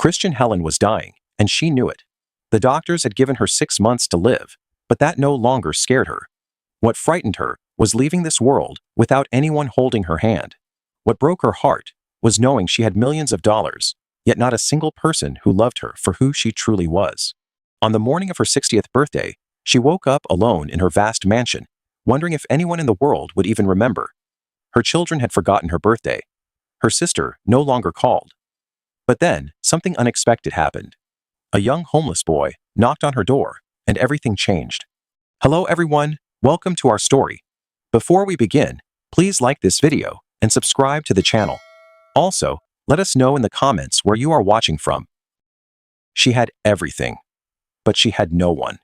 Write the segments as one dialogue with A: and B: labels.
A: Christian Helen was dying, and she knew it. The doctors had given her 6 months to live, but that no longer scared her. What frightened her was leaving this world without anyone holding her hand. What broke her heart was knowing she had millions of dollars, yet not a single person who loved her for who she truly was. On the morning of her 60th birthday, she woke up alone in her vast mansion, wondering if anyone in the world would even remember. Her children had forgotten her birthday. Her sister no longer called. But then, something unexpected happened. A young homeless boy knocked on her door, and everything changed. Hello everyone, welcome to our story. Before we begin, please like this video and subscribe to the channel. Also, let us know in the comments where you are watching from. She had everything, but she had no one.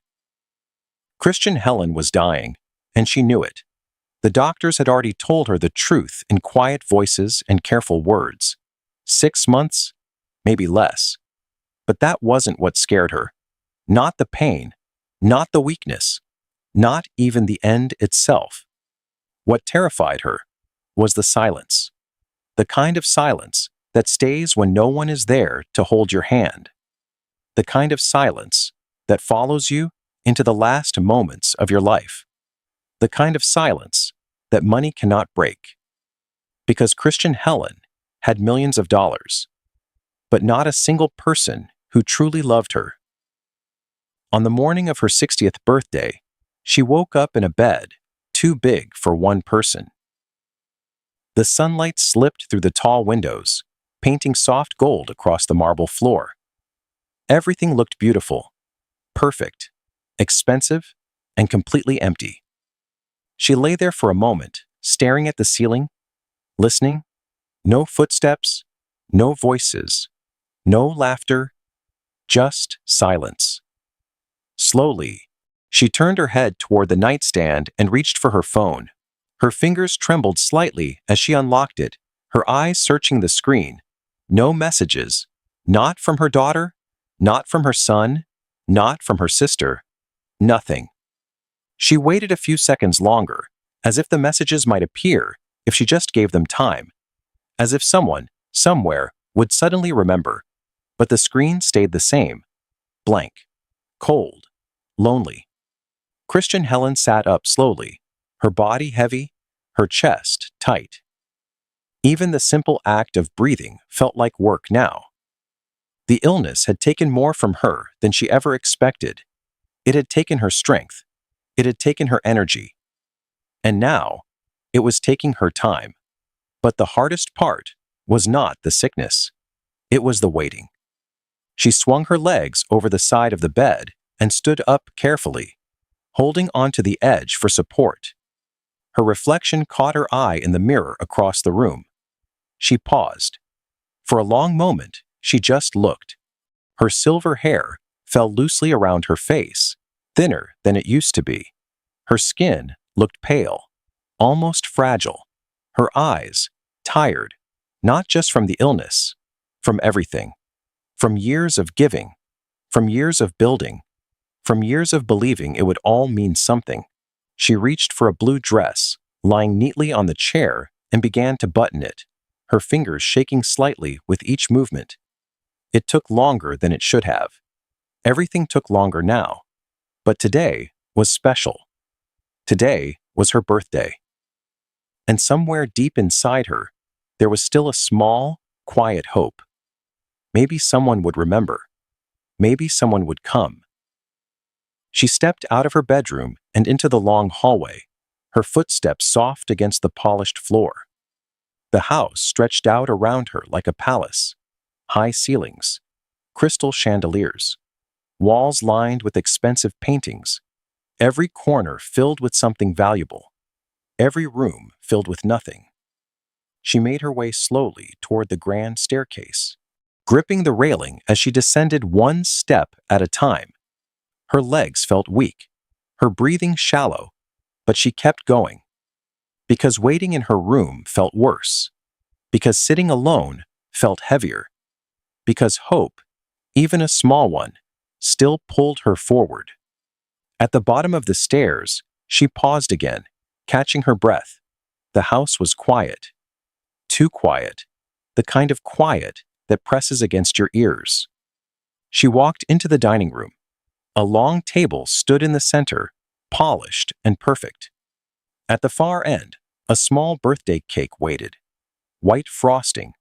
A: Christian Helen was dying, and she knew it. The doctors had already told her the truth in quiet voices and careful words. 6 months, maybe less. But that wasn't what scared her. Not the pain, not the weakness, not even the end itself. What terrified her was the silence. The kind of silence that stays when no one is there to hold your hand. The kind of silence that follows you into the last moments of your life. The kind of silence that money cannot break. Because Christian Helen had millions of dollars, but not a single person who truly loved her. On the morning of her 60th birthday, she woke up in a bed too big for one person. The sunlight slipped through the tall windows, painting soft gold across the marble floor. Everything looked beautiful, perfect, expensive, and completely empty. She lay there for a moment, staring at the ceiling, listening. No footsteps, no voices, no laughter, just silence. Slowly, she turned her head toward the nightstand and reached for her phone. Her fingers trembled slightly as she unlocked it, her eyes searching the screen. No messages, not from her daughter, not from her son, not from her sister, nothing. She waited a few seconds longer, as if the messages might appear if she just gave them time, as if someone, somewhere, would suddenly remember. But the screen stayed the same, blank, cold, lonely. Christian Helen sat up slowly, her body heavy, her chest tight. Even the simple act of breathing felt like work now. The illness had taken more from her than she ever expected. It had taken her strength. It had taken her energy. And now, it was taking her time. But the hardest part was not the sickness. It was the waiting. She swung her legs over the side of the bed and stood up carefully, holding onto the edge for support. Her reflection caught her eye in the mirror across the room. She paused. For a long moment, she just looked. Her silver hair fell loosely around her face, thinner than it used to be. Her skin looked pale, almost fragile. Her eyes, tired, not just from the illness, from everything. From years of giving, from years of building, from years of believing it would all mean something. She reached for a blue dress, lying neatly on the chair, and began to button it, her fingers shaking slightly with each movement. It took longer than it should have. Everything took longer now. But today was special. Today was her birthday. And somewhere deep inside her, there was still a small, quiet hope. Maybe someone would remember. Maybe someone would come. She stepped out of her bedroom and into the long hallway, her footsteps soft against the polished floor. The house stretched out around her like a palace. High ceilings, crystal chandeliers, walls lined with expensive paintings, every corner filled with something valuable, every room filled with nothing. She made her way slowly toward the grand staircase, gripping the railing as she descended one step at a time. Her legs felt weak, her breathing shallow, but she kept going. Because waiting in her room felt worse. Because sitting alone felt heavier. Because hope, even a small one, still pulled her forward. At the bottom of the stairs, she paused again, catching her breath. The house was quiet. Too quiet. The kind of quiet that presses against your ears. She walked into the dining room. A long table stood in the center, polished and perfect. At the far end, a small birthday cake waited. White frosting,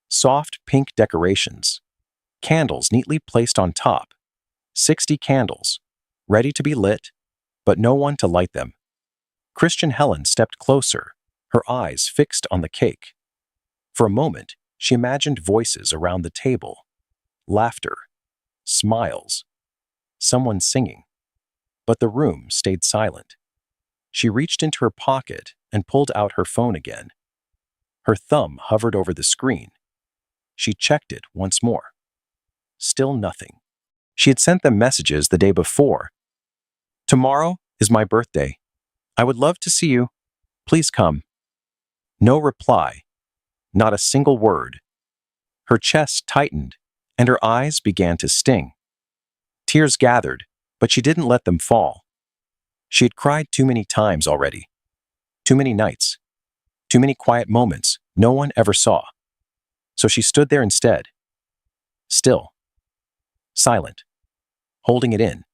A: soft pink decorations, candles neatly placed on top. 60 candles, ready to be lit, but no one to light them. Christian Helen stepped closer, her eyes fixed on the cake. For a moment, she imagined voices around the table. Laughter, smiles, someone singing. But the room stayed silent. She reached into her pocket and pulled out her phone again. Her thumb hovered over the screen. She checked it once more. Still nothing. She had sent them messages the day before. "Tomorrow is my birthday. I would love to see you. Please come." No reply. Not a single word. Her chest tightened, and her eyes began to sting. Tears gathered, but she didn't let them fall. She had cried too many times already. Too many nights. Too many quiet moments no one ever saw. So she stood there instead. Still. Silent. Holding it in.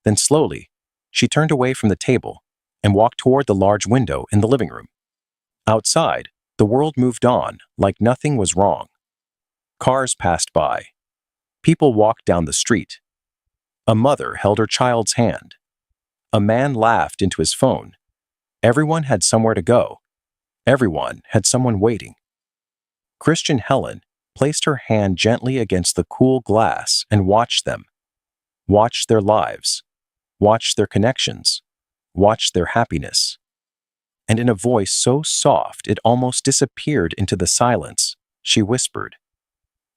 A: Then slowly, she turned away from the table and walked toward the large window in the living room. Outside, the world moved on like nothing was wrong. Cars passed by. People walked down the street. A mother held her child's hand. A man laughed into his phone. Everyone had somewhere to go. Everyone had someone waiting. Christian Helen placed her hand gently against the cool glass and watched them. Watched their lives. Watched their connections. Watched their happiness. And in a voice so soft it almost disappeared into the silence, she whispered,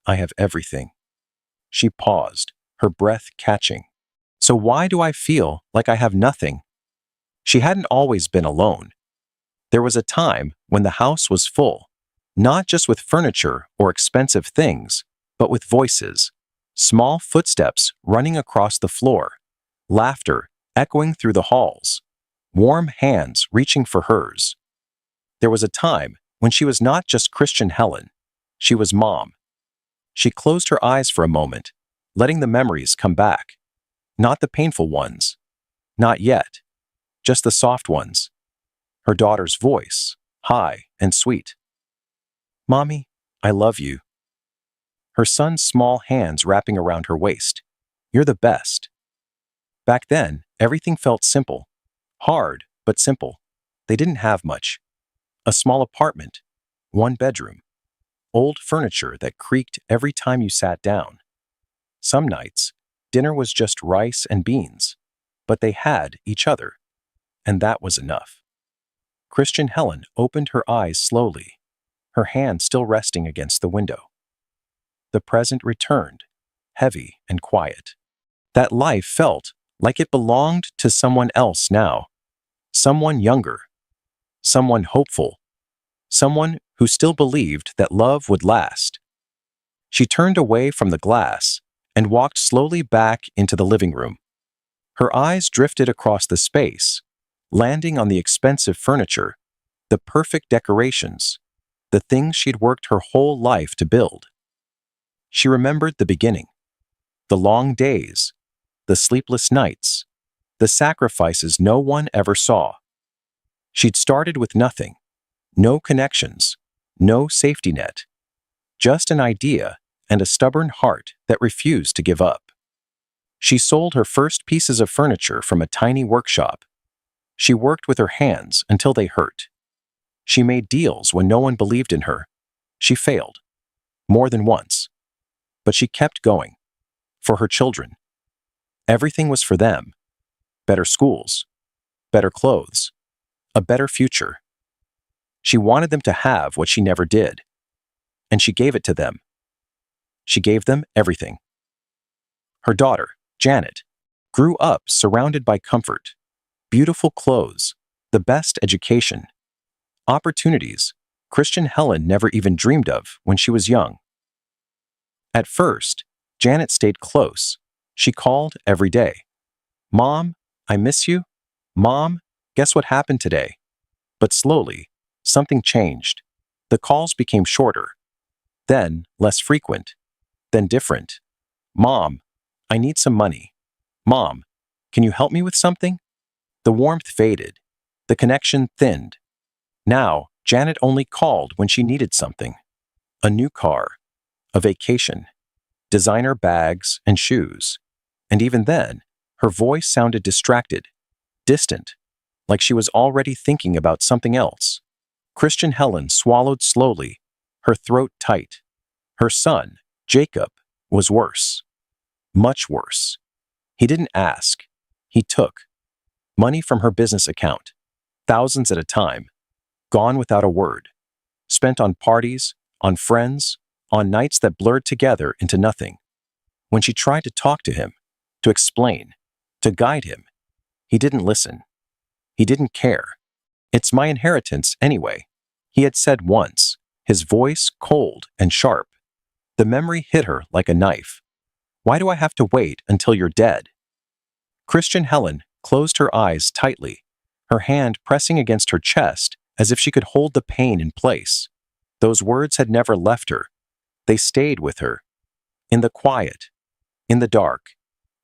A: "I have everything." She paused, her breath catching. "So why do I feel like I have nothing?" She hadn't always been alone. There was a time when the house was full, not just with furniture or expensive things, but with voices, small footsteps running across the floor, laughter echoing through the halls, warm hands reaching for hers. There was a time when she was not just Christian Helen, she was Mom. She closed her eyes for a moment, letting the memories come back. Not the painful ones. Not yet. Just the soft ones. Her daughter's voice, high and sweet. "Mommy, I love you." Her son's small hands wrapping around her waist. "You're the best." Back then, everything felt simple. Hard, but simple. They didn't have much. A small apartment, one bedroom, old furniture that creaked every time you sat down. Some nights, dinner was just rice and beans, but they had each other, and that was enough. Christian Helen opened her eyes slowly, her hand still resting against the window. The present returned, heavy and quiet. That life felt like it belonged to someone else now. Someone younger. Someone hopeful. Someone who still believed that love would last. She turned away from the glass and walked slowly back into the living room. Her eyes drifted across the space, landing on the expensive furniture, the perfect decorations, the things she'd worked her whole life to build. She remembered the beginning, the long days, the sleepless nights, the sacrifices no one ever saw. She'd started with nothing, no connections, no safety net, just an idea and a stubborn heart that refused to give up. She sold her first pieces of furniture from a tiny workshop. She worked with her hands until they hurt. She made deals when no one believed in her. She failed, more than once. But she kept going, for her children. Everything was for them. Better schools, better clothes, a better future. She wanted them to have what she never did. And she gave it to them. She gave them everything. Her daughter, Janet, grew up surrounded by comfort, beautiful clothes, the best education, opportunities Christian Helen never even dreamed of when she was young. At first, Janet stayed close. She called every day. "Mom, I miss you. Mom, guess what happened today?" But slowly, something changed. The calls became shorter. Then, less frequent. Then different. Mom, I need some money. Mom, can you help me with something? The warmth faded. The connection thinned. Now, Janet only called when she needed something. A new car, a vacation, designer bags and shoes. And even then, her voice sounded distracted, distant, like she was already thinking about something else. Christian Helen swallowed slowly, her throat tight. Her son, Jacob, was worse. Much worse. He didn't ask. He took. Money from her business account. Thousands at a time. Gone without a word. Spent on parties, on friends, on nights that blurred together into nothing. When she tried to talk to him, to explain, to guide him, he didn't listen. He didn't care. It's my inheritance anyway, he had said once, his voice cold and sharp. The memory hit her like a knife. Why do I have to wait until you're dead? Christian Helen closed her eyes tightly, her hand pressing against her chest as if she could hold the pain in place. Those words had never left her. They stayed with her. In the quiet, in the dark,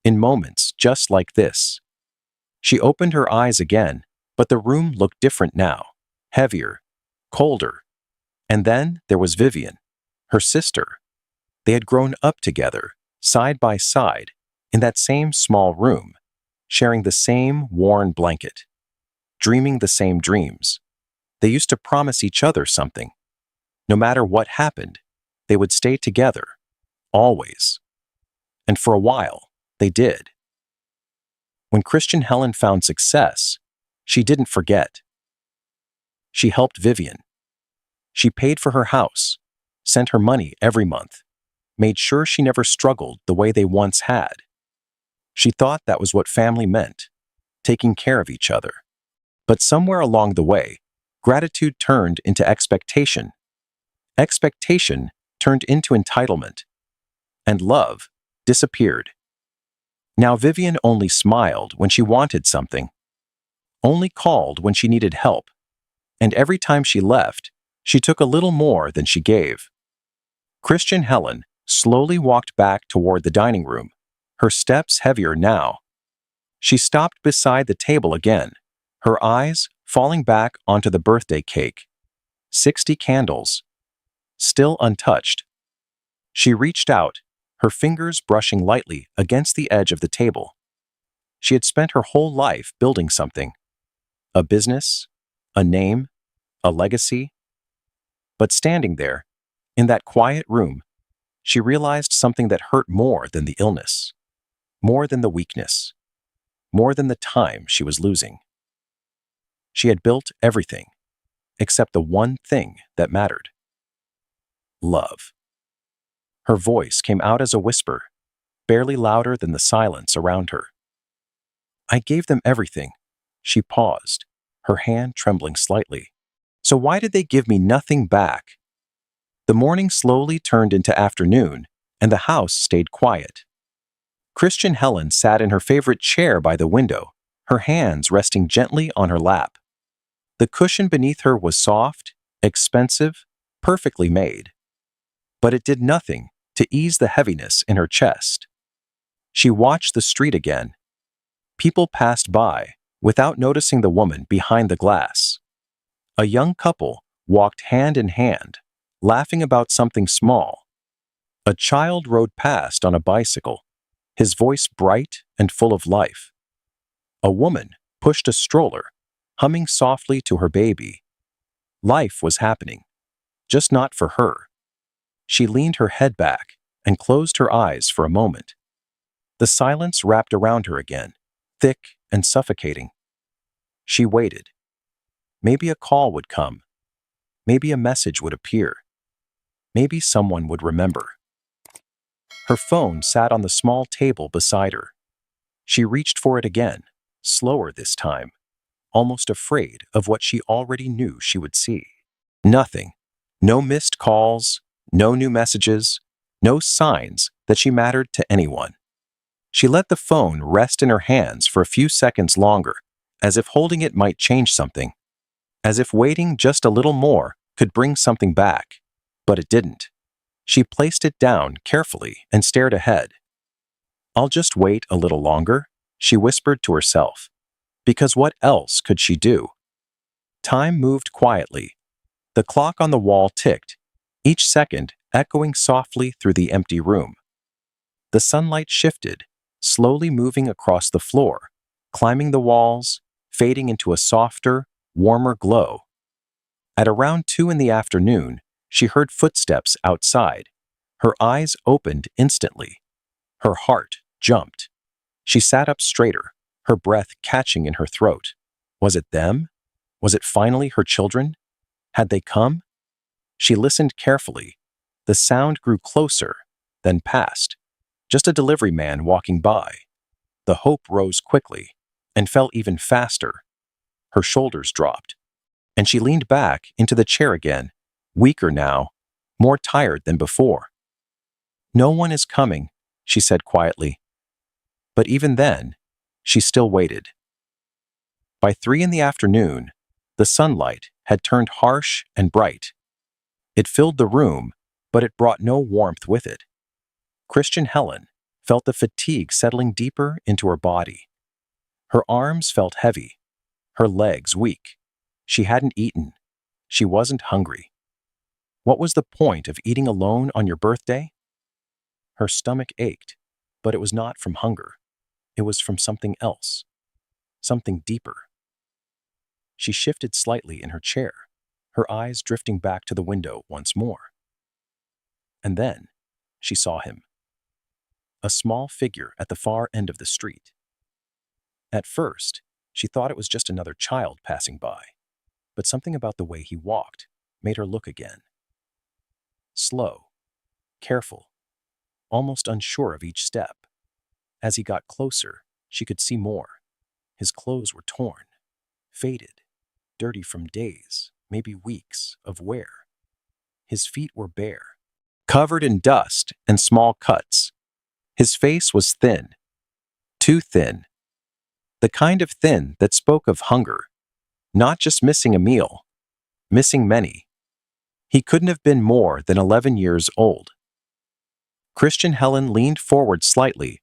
A: in moments just like this. She opened her eyes again, but the room looked different now, heavier, colder. And then there was Vivian, her sister. They had grown up together, side by side, in that same small room, sharing the same worn blanket, dreaming the same dreams. They used to promise each other something. No matter what happened, they would stay together, always. And for a while, they did. When Christian Helen found success, she didn't forget. She helped Vivian. She paid for her house, sent her money every month, made sure she never struggled the way they once had. She thought that was what family meant, taking care of each other. But somewhere along the way, gratitude turned into expectation. Expectation turned into entitlement. And love disappeared. Now Vivian only smiled when she wanted something, only called when she needed help, and every time she left, she took a little more than she gave. Christian Helen slowly walked back toward the dining room, her steps heavier now. She stopped beside the table again, her eyes falling back onto the birthday cake. 60 candles, still untouched. She reached out, her fingers brushing lightly against the edge of the table. She had spent her whole life building something. A business, a name, a legacy. But standing there, in that quiet room, she realized something that hurt more than the illness, more than the weakness, more than the time she was losing. She had built everything, except the one thing that mattered. Love. Her voice came out as a whisper, barely louder than the silence around her. I gave them everything. She paused, her hand trembling slightly. So why did they give me nothing back? The morning slowly turned into afternoon, and the house stayed quiet. Christian Helen sat in her favorite chair by the window, her hands resting gently on her lap. The cushion beneath her was soft, expensive, perfectly made. But it did nothing to ease the heaviness in her chest. She watched the street again. People passed by, without noticing the woman behind the glass. A young couple walked hand in hand, laughing about something small. A child rode past on a bicycle, his voice bright and full of life. A woman pushed a stroller, humming softly to her baby. Life was happening, just not for her. She leaned her head back and closed her eyes for a moment. The silence wrapped around her again, thick and suffocating. She waited. Maybe a call would come. Maybe a message would appear. Maybe someone would remember. Her phone sat on the small table beside her. She reached for it again, slower this time, almost afraid of what she already knew she would see. Nothing. No missed calls, no new messages, no signs that she mattered to anyone. She let the phone rest in her hands for a few seconds longer, as if holding it might change something, as if waiting just a little more could bring something back, but it didn't. She placed it down carefully and stared ahead. "I'll just wait a little longer," she whispered to herself, because what else could she do? Time moved quietly. The clock on the wall ticked, each second echoing softly through the empty room. The sunlight shifted, slowly moving across the floor, climbing the walls, fading into a softer, warmer glow. At around 2 in the afternoon, she heard footsteps outside. Her eyes opened instantly. Her heart jumped. She sat up straighter, her breath catching in her throat. Was it them? Was it finally her children? Had they come? She listened carefully. The sound grew closer, then passed. Just a delivery man walking by. The hope rose quickly and fell even faster. Her shoulders dropped, and she leaned back into the chair again, weaker now, more tired than before. "No one is coming," she said quietly. But even then, she still waited. By 3 in the afternoon, the sunlight had turned harsh and bright. It filled the room, but it brought no warmth with it. Christian Helen felt the fatigue settling deeper into her body. Her arms felt heavy, her legs weak. She hadn't eaten. She wasn't hungry. What was the point of eating alone on your birthday? Her stomach ached, but it was not from hunger. It was from something else, something deeper. She shifted slightly in her chair, her eyes drifting back to the window once more. And then she saw him. A small figure at the far end of the street. At first, she thought it was just another child passing by, but something about the way he walked made her look again. Slow, careful, almost unsure of each step. As he got closer, she could see more. His clothes were torn, faded, dirty from days, maybe weeks, of wear. His feet were bare, covered in dust and small cuts. His face was thin, too thin. The kind of thin that spoke of hunger, not just missing a meal, missing many. He couldn't have been more than 11 years old. Christian Helen leaned forward slightly,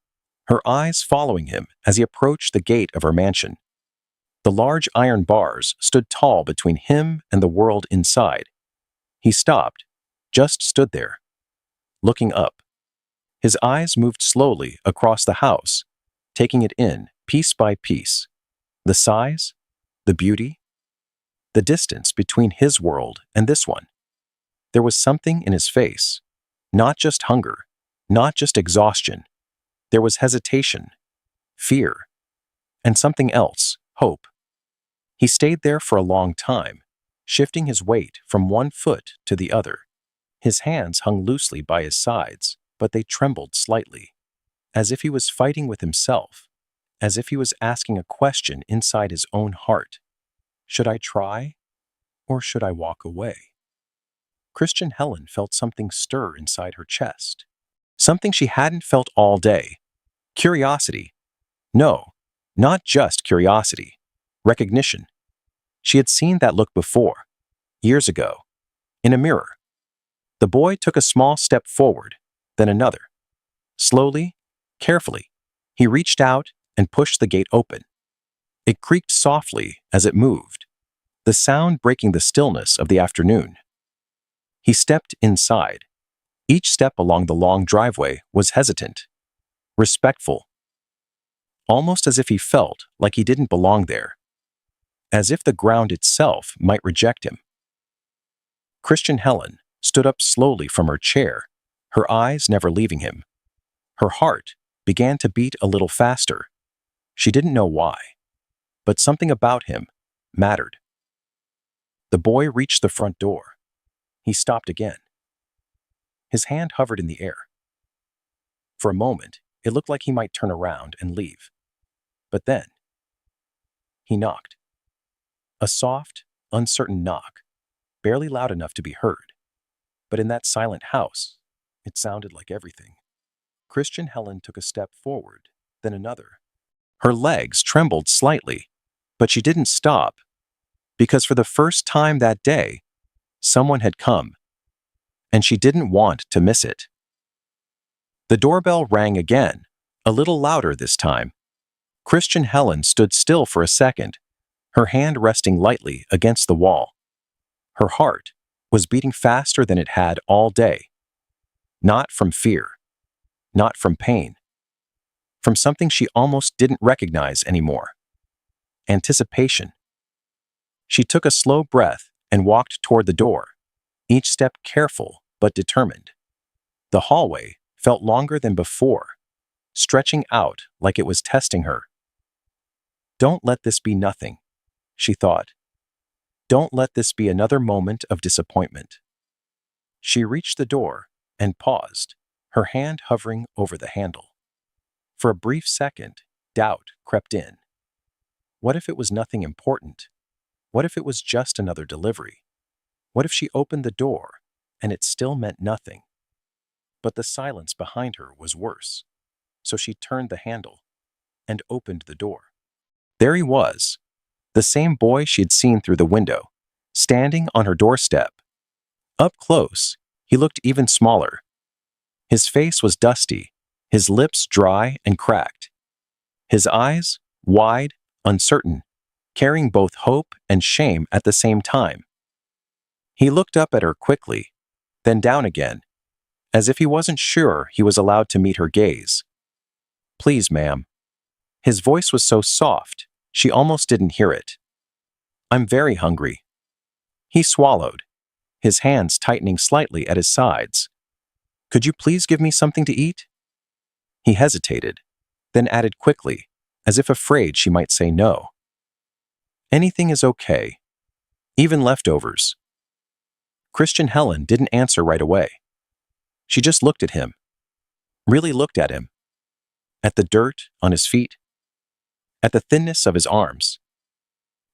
A: her eyes following him as he approached the gate of her mansion. The large iron bars stood tall between him and the world inside. He stopped, just stood there, looking up. His eyes moved slowly across the house, taking it in piece by piece. The size, the beauty, the distance between his world and this one. There was something in his face, not just hunger, not just exhaustion. There was hesitation, fear, and something else, hope. He stayed there for a long time, shifting his weight from one foot to the other. His hands hung loosely by his sides, but they trembled slightly, as if he was fighting with himself, as if he was asking a question inside his own heart. Should I try, or should I walk away? Christian Helen felt something stir inside her chest, something she hadn't felt all day. Curiosity. No, not just curiosity. Recognition. She had seen that look before, years ago, in a mirror. The boy took a small step forward, then another. Slowly, carefully, he reached out and pushed the gate open. It creaked softly as it moved, the sound breaking the stillness of the afternoon. He stepped inside. Each step along the long driveway was hesitant, respectful, almost as if he felt like he didn't belong there, as if the ground itself might reject him. Christian Helen stood up slowly from her chair, her eyes never leaving him. Her heart began to beat a little faster. She didn't know why, but something about him mattered. The boy reached the front door. He stopped again. His hand hovered in the air. For a moment, it looked like he might turn around and leave. But then, he knocked. A soft, uncertain knock, barely loud enough to be heard. But in that silent house, it sounded like everything. Christian Helen took a step forward, then another. Her legs trembled slightly, but she didn't stop, because for the first time that day, someone had come. and she didn't want to miss it. The doorbell rang again, a little louder this time. Christian Helen stood still for a second, her hand resting lightly against the wall. Her heart was beating faster than it had all day. Not from fear, not from pain, from something she almost didn't recognize anymore. Anticipation. She took a slow breath and walked toward the door, each step careful but determined. The hallway felt longer than before, stretching out like it was testing her. Don't let this be nothing, she thought. Don't let this be another moment of disappointment. She reached the door and paused, her hand hovering over the handle. For a brief second, doubt crept in. What if it was nothing important? What if it was just another delivery? What if she opened the door and it still meant nothing? But the silence behind her was worse, so she turned the handle and opened the door. There he was, the same boy she had seen through the window, standing on her doorstep. Up close, he looked even smaller. His face was dusty, his lips dry and cracked. His eyes, wide, uncertain, carrying both hope and shame at the same time. He looked up at her quickly, then down again, as if he wasn't sure he was allowed to meet her gaze. "Please, ma'am." His voice was so soft, she almost didn't hear it. "I'm very hungry." He swallowed, his hands tightening slightly at his sides. "Could you please give me something to eat?" He hesitated, then added quickly, as if afraid she might say no. "Anything is okay. Even leftovers." Christian Helen didn't answer right away. She just looked at him. Really looked at him. At the dirt on his feet. At the thinness of his arms.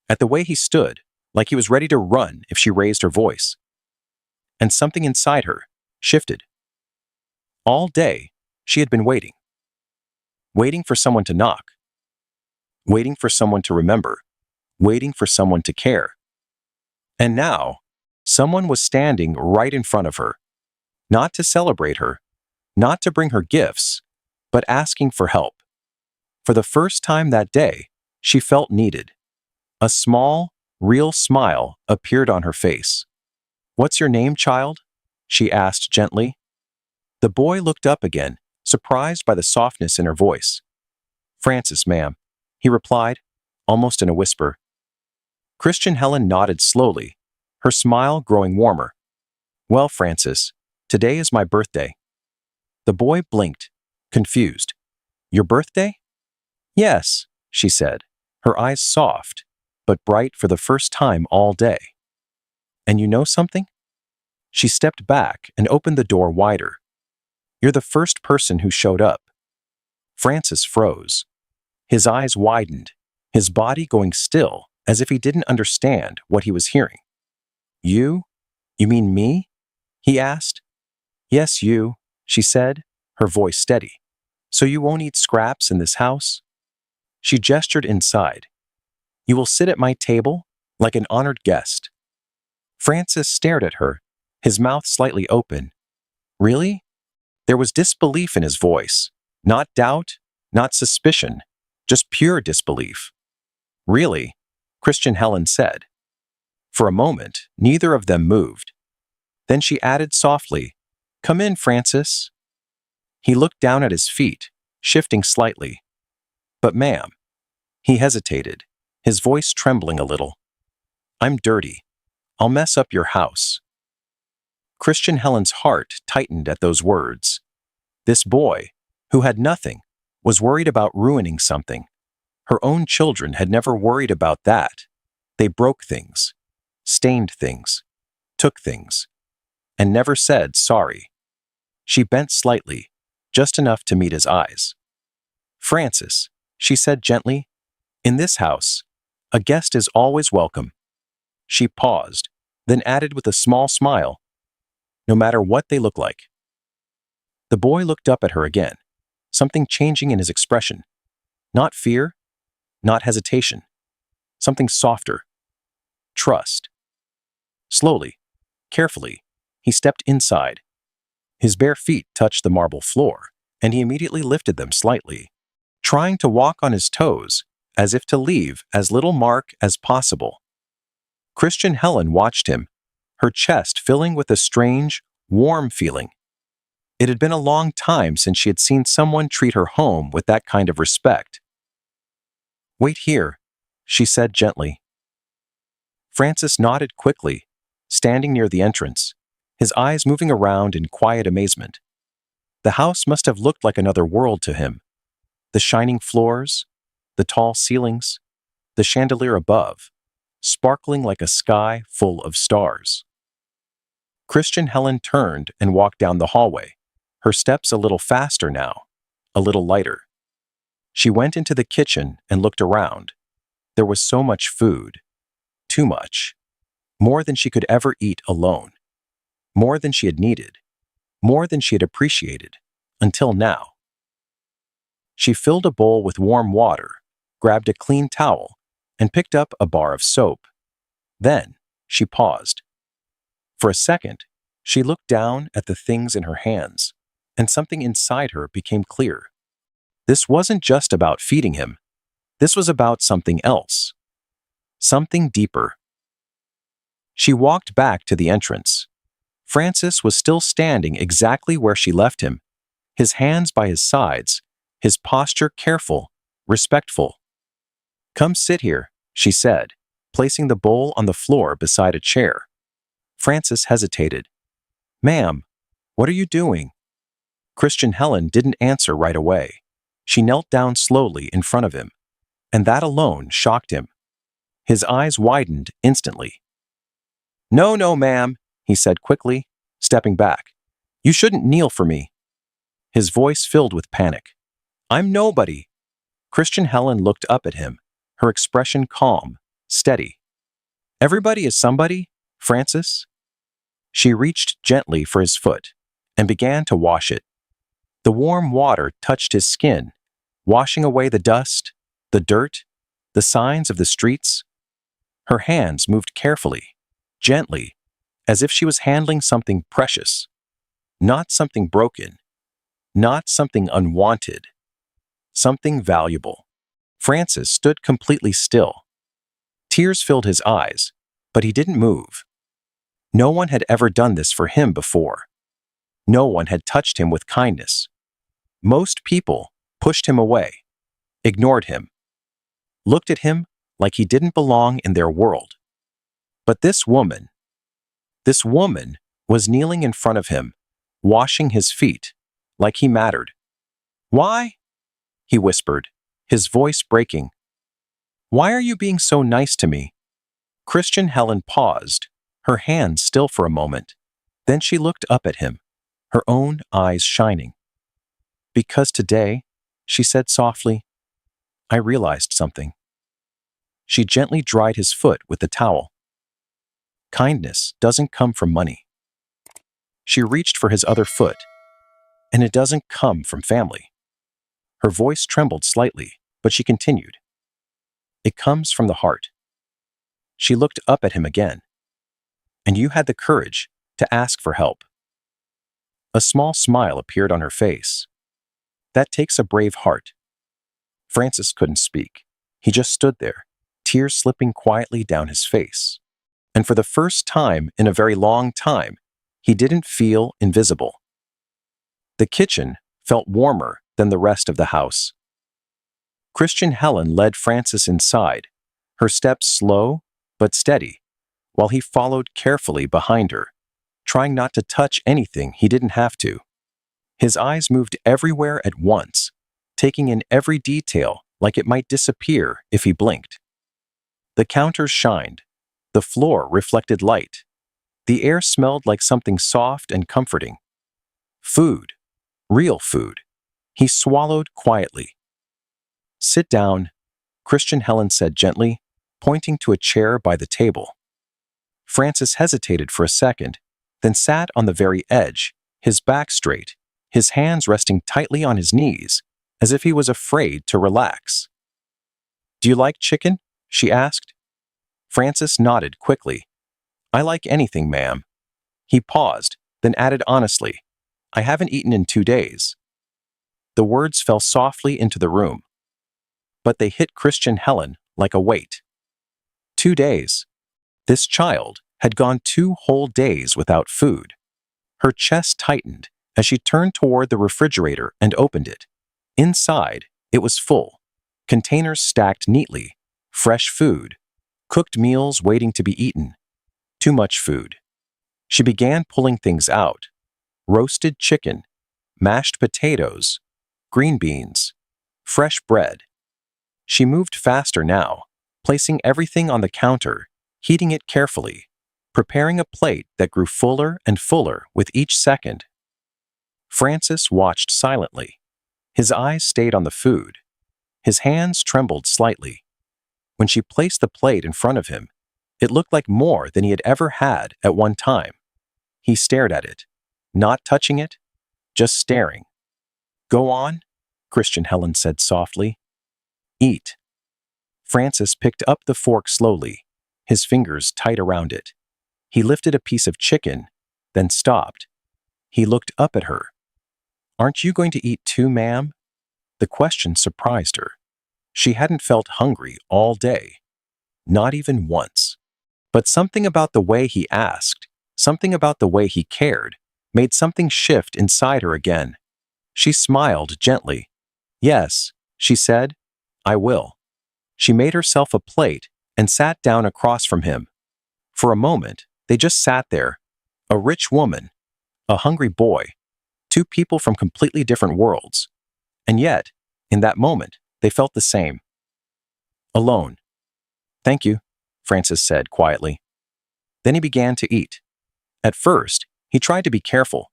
A: At the way he stood, like he was ready to run if she raised her voice. And something inside her shifted. All day, she had been waiting. Waiting for someone to knock. Waiting for someone to remember. Waiting for someone to care. And now, someone was standing right in front of her. Not to celebrate her, not to bring her gifts, but asking for help. For the first time that day, she felt needed. A small, real smile appeared on her face. "What's your name, child?" she asked gently. The boy looked up again, surprised by the softness in her voice. "Francis, ma'am," he replied, almost in a whisper. Christian Helen nodded slowly, her smile growing warmer. "Well, Francis, today is my birthday." The boy blinked, confused. "Your birthday?" "Yes," she said, her eyes soft, but bright for the first time all day. "And you know something?" She stepped back and opened the door wider. "You're the first person who showed up." Francis froze. His eyes widened, his body going still as if he didn't understand what he was hearing. "You? You mean me?" he asked. "Yes, you," she said, her voice steady. "So you won't eat scraps in this house?" She gestured inside. "You will sit at my table like an honored guest." Francis stared at her, his mouth slightly open. "Really?" There was disbelief in his voice, not doubt, not suspicion, just pure disbelief. "Really?" Christian Helen said. For a moment, neither of them moved. Then she added softly, "Come in, Francis." He looked down at his feet, shifting slightly. "But ma'am," he hesitated, his voice trembling a little. "I'm dirty. I'll mess up your house." Christian Helen's heart tightened at those words. This boy, who had nothing, was worried about ruining something. Her own children had never worried about that. They broke things, stained things, took things, and never said sorry. She bent slightly, just enough to meet his eyes. "Francis," she said gently, "in this house, a guest is always welcome." She paused, then added with a small smile, "No matter what they look like." The boy looked up at her again, something changing in his expression. Not fear, not hesitation. Something softer. Trust. Slowly, carefully, He stepped inside. His bare feet touched the marble floor, and he immediately lifted them slightly, trying to walk on his toes, as if to leave as little mark as possible. Christian Helen watched him, her chest filling with a strange, warm feeling. It had been a long time since she had seen someone treat her home with that kind of respect. "Wait here," she said gently. Francis nodded quickly, standing near the entrance, his eyes moving around in quiet amazement. The house must have looked like another world to him. The shining floors, the tall ceilings, the chandelier above, sparkling like a sky full of stars. Christian Helen turned and walked down the hallway, her steps a little faster now, a little lighter. She went into the kitchen and looked around. There was so much food. Too much. More than she could ever eat alone. More than she had needed. More than she had appreciated. Until now. She filled a bowl with warm water, grabbed a clean towel, and picked up a bar of soap. Then, she paused. For a second, she looked down at the things in her hands, and something inside her became clear. This wasn't just about feeding him. This was about something else. Something deeper. She walked back to the entrance. Francis was still standing exactly where she left him, his hands by his sides, his posture careful, respectful. "Come sit here," she said, placing the bowl on the floor beside a chair. Francis hesitated. "Ma'am, what are you doing?" Christian Helen didn't answer right away. She knelt down slowly in front of him, and that alone shocked him. His eyes widened instantly. "No, no, ma'am," he said quickly, stepping back. "You shouldn't kneel for me." His voice filled with panic. "I'm nobody." Christian Helen looked up at him, her expression calm, steady. "Everybody is somebody, Francis." She reached gently for his foot and began to wash it. The warm water touched his skin, washing away the dust, the dirt, the signs of the streets. Her hands moved carefully, gently, as if she was handling something precious. Not something broken, not something unwanted, something valuable. Francis stood completely still. Tears filled his eyes, but he didn't move. No one had ever done this for him before. No one had touched him with kindness. Most people pushed him away, ignored him, looked at him like he didn't belong in their world. But this woman was kneeling in front of him, washing his feet, like he mattered. "Why?" he whispered, his voice breaking. "Why are you being so nice to me?" Christian Helen paused, her hands still for a moment. Then she looked up at him, her own eyes shining. "Because today," she said softly, "I realized something." She gently dried his foot with the towel. Kindness doesn't come from money. She reached for his other foot, and it doesn't come from family. Her voice trembled slightly, but she continued. It comes from the heart. She looked up at him again. And you had the courage to ask for help. A small smile appeared on her face. That takes a brave heart. Francis couldn't speak. He just stood there, tears slipping quietly down his face. And for the first time in a very long time, he didn't feel invisible. The kitchen felt warmer than the rest of the house. Christian Helen led Francis inside, her steps slow but steady, while he followed carefully behind her, trying not to touch anything he didn't have to. His eyes moved everywhere at once, taking in every detail like it might disappear if he blinked. The counters shined. The floor reflected light. The air smelled like something soft and comforting. Food. Real food. He swallowed quietly. Sit down, Christian Helen said gently, pointing to a chair by the table. Francis hesitated for a second, then sat on the very edge, his back straight, his hands resting tightly on his knees, as if he was afraid to relax. Do you like chicken? She asked. Francis nodded quickly. I like anything, ma'am. He paused, then added honestly, I haven't eaten in 2 days. The words fell softly into the room, but they hit Christian Helen like a weight. 2 days. This child had gone 2 whole days without food. Her chest tightened as she turned toward the refrigerator and opened it. Inside, it was full. Containers stacked neatly, fresh food, cooked meals waiting to be eaten. Too much food. She began pulling things out. Roasted chicken, mashed potatoes, green beans, fresh bread. She moved faster now, placing everything on the counter, heating it carefully, preparing a plate that grew fuller and fuller with each second. Francis watched silently. His eyes stayed on the food. His hands trembled slightly. When she placed the plate in front of him, it looked like more than he had ever had at one time. He stared at it, not touching it, just staring. Go on, Christian Helen said softly. Eat. Francis picked up the fork slowly, his fingers tight around it. He lifted a piece of chicken, then stopped. He looked up at her. Aren't you going to eat too, ma'am? The question surprised her. She hadn't felt hungry all day. Not even once. But something about the way he asked, something about the way he cared, made something shift inside her again. She smiled gently. Yes, she said, I will. She made herself a plate and sat down across from him. For a moment, they just sat there. A rich woman, a hungry boy, two people from completely different worlds. And yet, in that moment, they felt the same. Alone. Thank you, Francis said quietly. Then he began to eat. At first, he tried to be careful.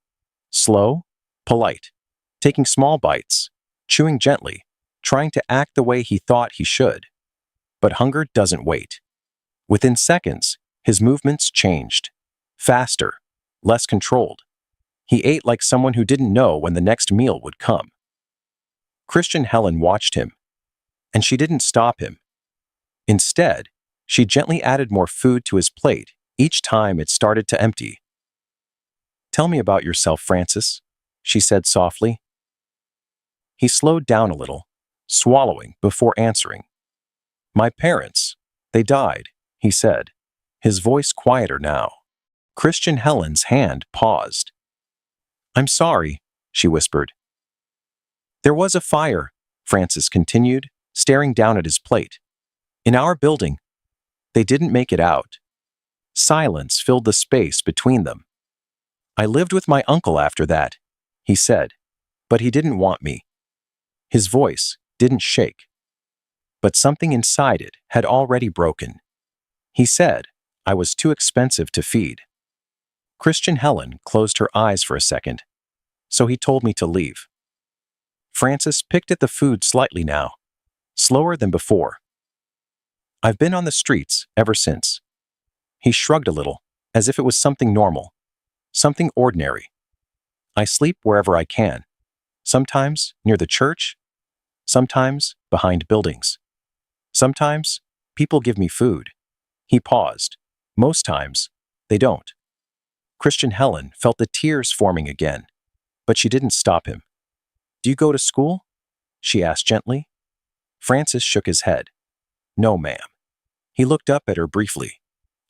A: Slow, polite, taking small bites, chewing gently, trying to act the way he thought he should. But hunger doesn't wait. Within seconds, his movements changed. Faster, less controlled. He ate like someone who didn't know when the next meal would come. Christian Helen watched him, and she didn't stop him. Instead, she gently added more food to his plate each time it started to empty. Tell me about yourself, Francis, she said softly. He slowed down a little, swallowing before answering. My parents, they died, he said, his voice quieter now. Christian Helen's hand paused. I'm sorry, she whispered. There was a fire, Francis continued, staring down at his plate. In our building. They didn't make it out. Silence filled the space between them. I lived with my uncle after that, he said, but he didn't want me. His voice didn't shake, but something inside it had already broken. He said I was too expensive to feed. Christian Helen closed her eyes for a second, so he told me to leave. Francis picked at the food slightly now, slower than before. I've been on the streets ever since. He shrugged a little, as if it was something normal, something ordinary. I sleep wherever I can, sometimes near the church, sometimes behind buildings. Sometimes people give me food. He paused. Most times, they don't. Christian Helen felt the tears forming again, but she didn't stop him. Do you go to school? She asked gently. Francis shook his head. No, ma'am. He looked up at her briefly.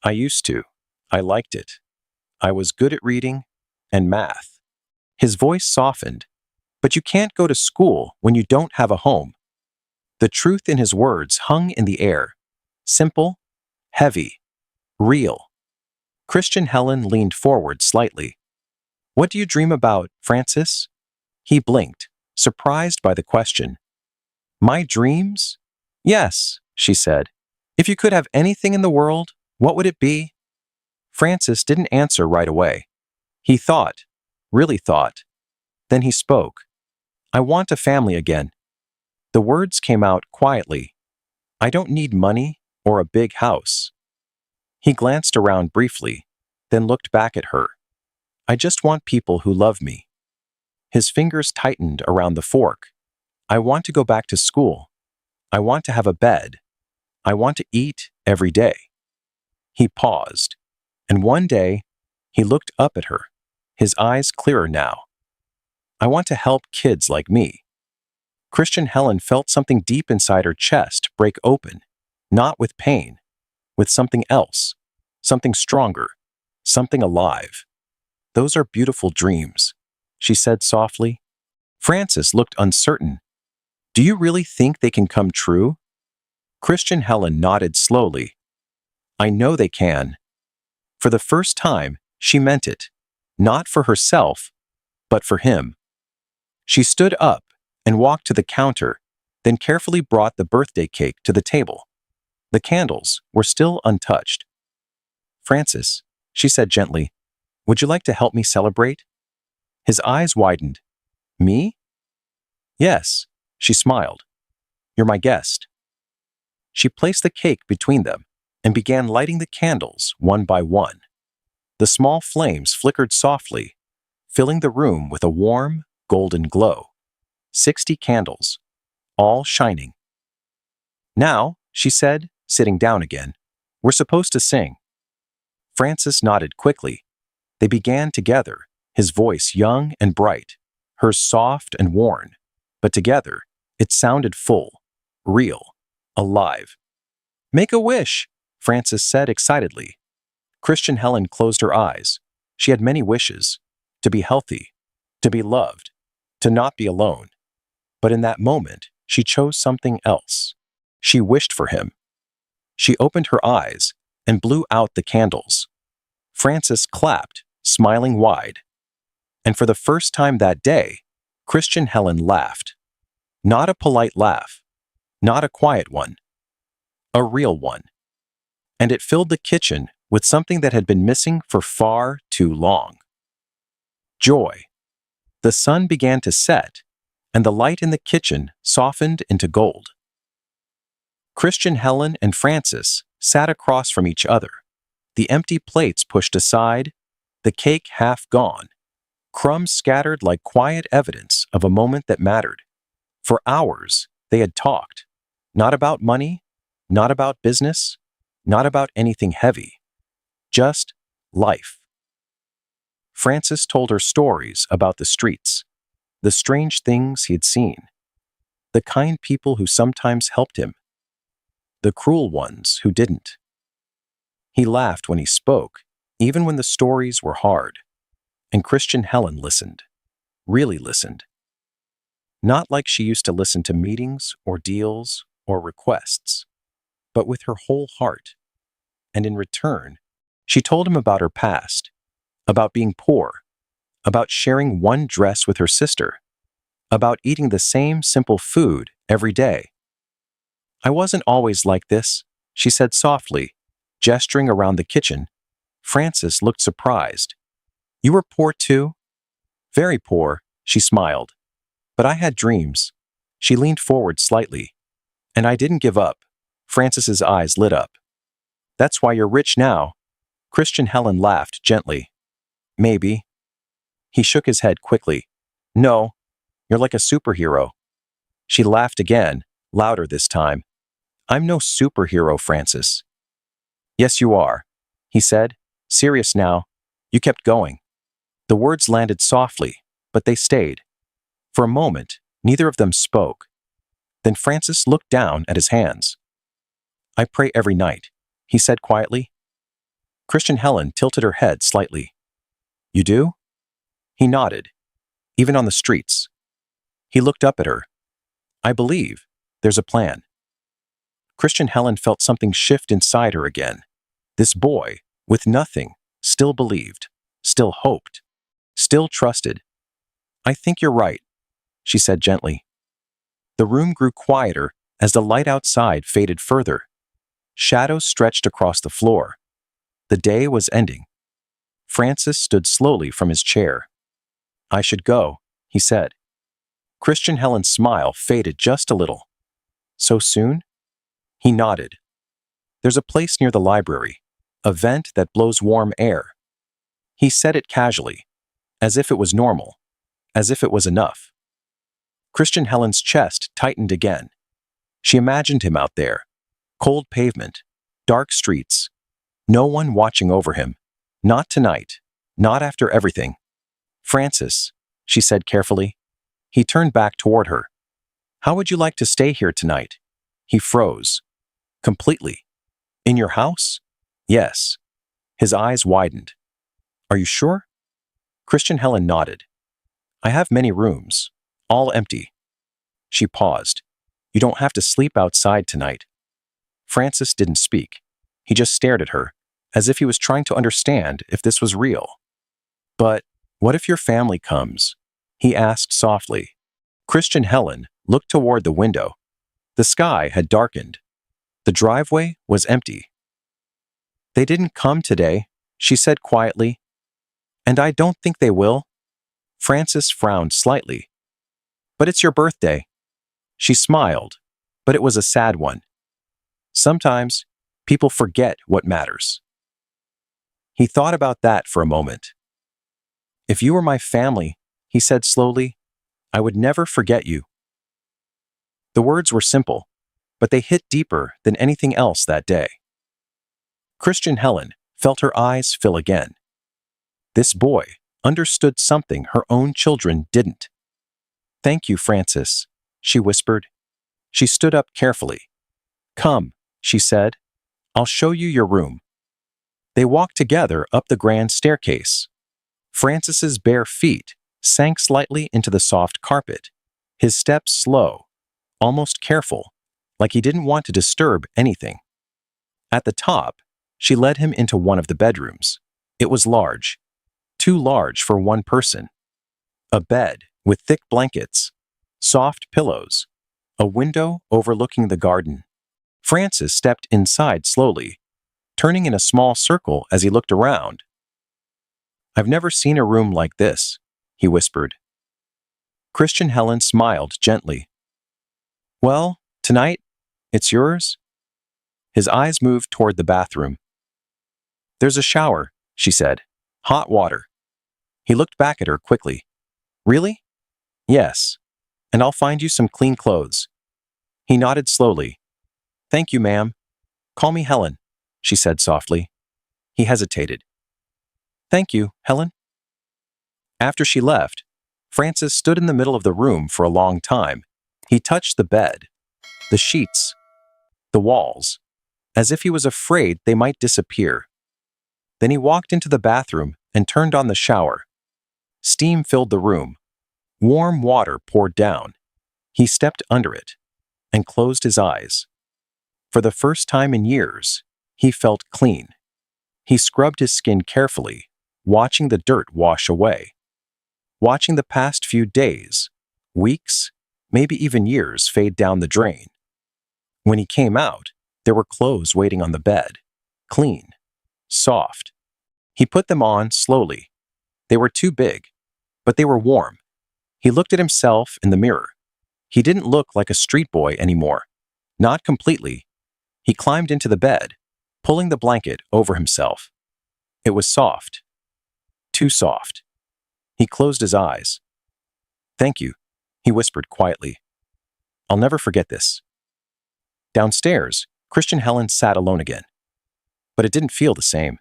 A: I used to. I liked it. I was good at reading and math. His voice softened. But you can't go to school when you don't have a home. The truth in his words hung in the air. Simple, heavy, real. Christian Helen leaned forward slightly. What do you dream about, Francis? He blinked, surprised by the question. My dreams? Yes, she said. If you could have anything in the world, what would it be? Francis didn't answer right away. He thought, really thought. Then he spoke. I want a family again. The words came out quietly. I don't need money or a big house. He glanced around briefly, then looked back at her. I just want people who love me. His fingers tightened around the fork. I want to go back to school. I want to have a bed. I want to eat every day. He paused, and one day, He looked up at her, his eyes clearer now. I want to help kids like me. Christian Helen felt something deep inside her chest break open, not with pain, with something else, something stronger, something alive. Those are beautiful dreams, she said softly. Francis looked uncertain. Do you really think they can come true? Christian Helen nodded slowly. I know they can. For the first time, she meant it, not for herself, but for him. She stood up and walked to the counter, then carefully brought the birthday cake to the table. The candles were still untouched. Francis, she said gently, would you like to help me celebrate? His eyes widened. Me? Yes, she smiled. You're my guest. She placed the cake between them and began lighting the candles one by one. The small flames flickered softly, filling the room with a warm, golden glow. 60 candles, all shining. Now, she said, sitting down again, we're supposed to sing. Francis nodded quickly. They began together, his voice young and bright, hers soft and worn, but together it sounded full, real, alive. Make a wish, Francis said excitedly. Christian Helen closed her eyes. She had many wishes, to be healthy, to be loved, to not be alone. But in that moment, she chose something else. She wished for him. She opened her eyes and blew out the candles. Francis clapped, smiling wide. And for the first time that day, Christian Helen laughed. Not a polite laugh, not a quiet one, a real one. And it filled the kitchen with something that had been missing for far too long. Joy. The sun began to set, and the light in the kitchen softened into gold. Christian Helen and Francis sat across from each other, the empty plates pushed aside, the cake half gone, crumbs scattered like quiet evidence of a moment that mattered. For hours, they had talked, not about money, not about business, not about anything heavy, just life. Francis told her stories about the streets, the strange things he had seen, the kind people who sometimes helped him, the cruel ones who didn't. He laughed when he spoke, even when the stories were hard, and Christian Helen listened, really listened. Not like she used to listen to meetings or deals or requests, but with her whole heart. And in return, she told him about her past, about being poor, about sharing one dress with her sister, about eating the same simple food every day. I wasn't always like this, she said softly, gesturing around the kitchen. Francis looked surprised. You were poor too? Very poor, she smiled. But I had dreams. She leaned forward slightly. And I didn't give up. Francis's eyes lit up. That's why you're rich now. Christian Helen laughed gently. Maybe. He shook his head quickly. No, you're like a superhero. She laughed again, louder this time. I'm no superhero, Francis. Yes, you are, he said, serious now. You kept going. The words landed softly, but they stayed. For a moment, neither of them spoke. Then Francis looked down at his hands. I pray every night, he said quietly. Christian Helen tilted her head slightly. You do? He nodded. Even on the streets. He looked up at her. I believe there's a plan. Christian Helen felt something shift inside her again. This boy, with nothing, still believed, still hoped, still trusted. I think you're right, she said gently. The room grew quieter as the light outside faded further. Shadows stretched across the floor. The day was ending. Francis stood slowly from his chair. I should go, he said. Christian Helen's smile faded just a little. So soon? He nodded. There's a place near the library, a vent that blows warm air. He said it casually, as if it was normal, as if it was enough. Christian Helen's chest tightened again. She imagined him out there, cold pavement, dark streets, no one watching over him, not tonight, Not after everything. Francis, she said carefully. He turned back toward her. How would you like to stay here tonight? He froze. Completely. In your house? Yes. His eyes widened. Are you sure? Christian Helen nodded. I have many rooms, all empty. She paused. You don't have to sleep outside tonight. Francis didn't speak. He just stared at her, as if he was trying to understand if this was real. But what if your family comes? He asked softly. Christian Helen looked toward the window. The sky had darkened. The driveway was empty. They didn't come today, she said quietly. And I don't think they will. Francis frowned slightly. But it's your birthday. She smiled, but it was a sad one. Sometimes people forget what matters. He thought about that for a moment. If you were my family, he said slowly, I would never forget you. The words were simple, but they hit deeper than anything else that day. Christian Helen felt her eyes fill again. This boy understood something her own children didn't. Thank you, Francis, she whispered. She stood up carefully. Come, she said. I'll show you your room. They walked together up the grand staircase. Francis's bare feet sank slightly into the soft carpet, his steps slow, almost careful, like he didn't want to disturb anything. At the top, she led him into one of the bedrooms. It was large, too large for one person. A bed with thick blankets, soft pillows, a window overlooking the garden. Francis stepped inside slowly, turning in a small circle as he looked around. I've never seen a room like this, he whispered. Christian Helen smiled gently. Well, tonight, it's yours? His eyes moved toward the bathroom. There's a shower, she said. Hot water. He looked back at her quickly. Really? Yes. And I'll find you some clean clothes. He nodded slowly. Thank you, ma'am. Call me Helen, she said softly. He hesitated. Thank you, Helen. After she left, Francis stood in the middle of the room for a long time. He touched the bed, the sheets, the walls, as if he was afraid they might disappear. Then he walked into the bathroom and turned on the shower. Steam filled the room. Warm water poured down. He stepped under it and closed his eyes. For the first time in years, he felt clean. He scrubbed his skin carefully, watching the dirt wash away. Watching the past few days, weeks, maybe even years fade down the drain. When he came out, there were clothes waiting on the bed, clean, soft. He put them on slowly. They were too big, but they were warm. He looked at himself in the mirror. He didn't look like a street boy anymore. Not completely. He climbed into the bed, pulling the blanket over himself. It was soft. Too soft. He closed his eyes. Thank you, he whispered quietly. I'll never forget this. Downstairs, Christian Helen sat alone again. But it didn't feel the same.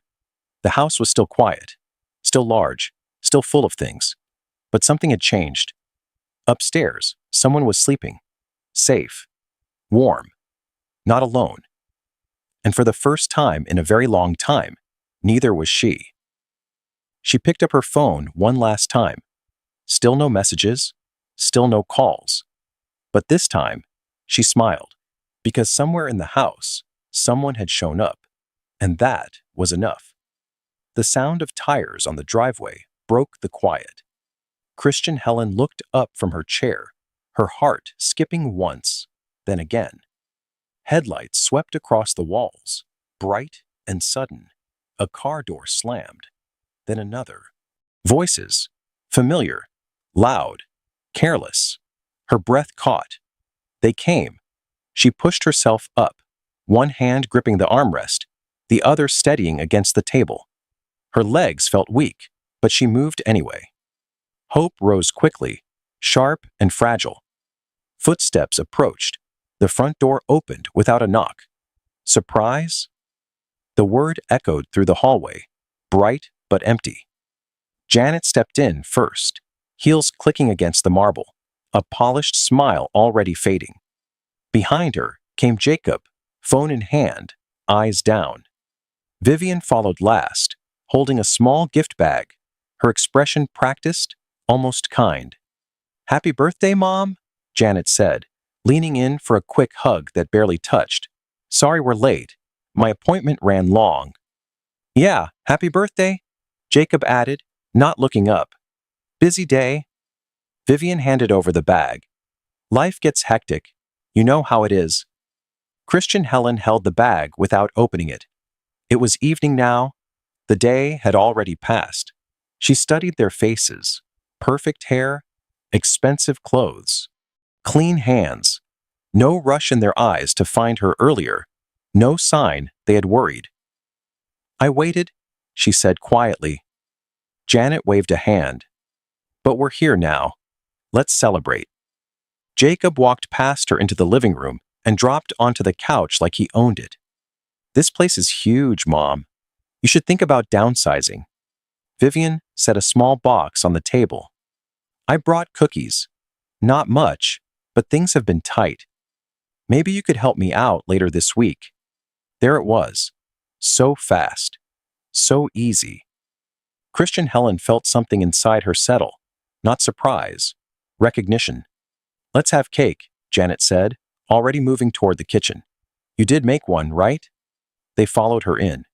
A: The house was still quiet, still large, still full of things. But something had changed. Upstairs, someone was sleeping. Safe. Warm. Not alone. And for the first time in a very long time, neither was she. She picked up her phone one last time. Still no messages, still no calls. But this time, she smiled, because somewhere in the house, someone had shown up, and that was enough. The sound of tires on the driveway broke the quiet. Christian Helen looked up from her chair, her heart skipping once, then again. Headlights swept across the walls, bright and sudden. A car door slammed, then another. Voices, familiar, loud, careless. Her breath caught. They came. She pushed herself up, one hand gripping the armrest, the other steadying against the table. Her legs felt weak, but she moved anyway. Hope rose quickly, sharp and fragile. Footsteps approached. The front door opened without a knock. Surprise? The word echoed through the hallway, bright but empty. Janet stepped in first, heels clicking against the marble, a polished smile already fading. Behind her came Jacob, phone in hand, eyes down. Vivian followed last, holding a small gift bag, her expression practiced, almost kind. "Happy birthday, Mom," Janet said, leaning in for a quick hug that barely touched. "Sorry we're late. My appointment ran long." "Yeah, happy birthday," Jacob added, not looking up. "Busy day?" Vivian handed over the bag. "Life gets hectic. You know how it is." Christian Helen held the bag without opening it. It was evening now. The day had already passed. She studied their faces. Perfect hair, expensive clothes, clean hands. No rush in their eyes to find her earlier. No sign they had worried. "I waited," she said quietly. Janet waved a hand. "But we're here now. Let's celebrate." Jacob walked past her into the living room and dropped onto the couch like he owned it. "This place is huge, Mom. You should think about downsizing." Vivian set a small box on the table. "I brought cookies. Not much, but things have been tight. Maybe you could help me out later this week." There it was. So fast. So easy. Christian Helen felt something inside her settle. Not surprise. Recognition. "Let's have cake," Janet said, already moving toward the kitchen. "You did make one, right?" They followed her in.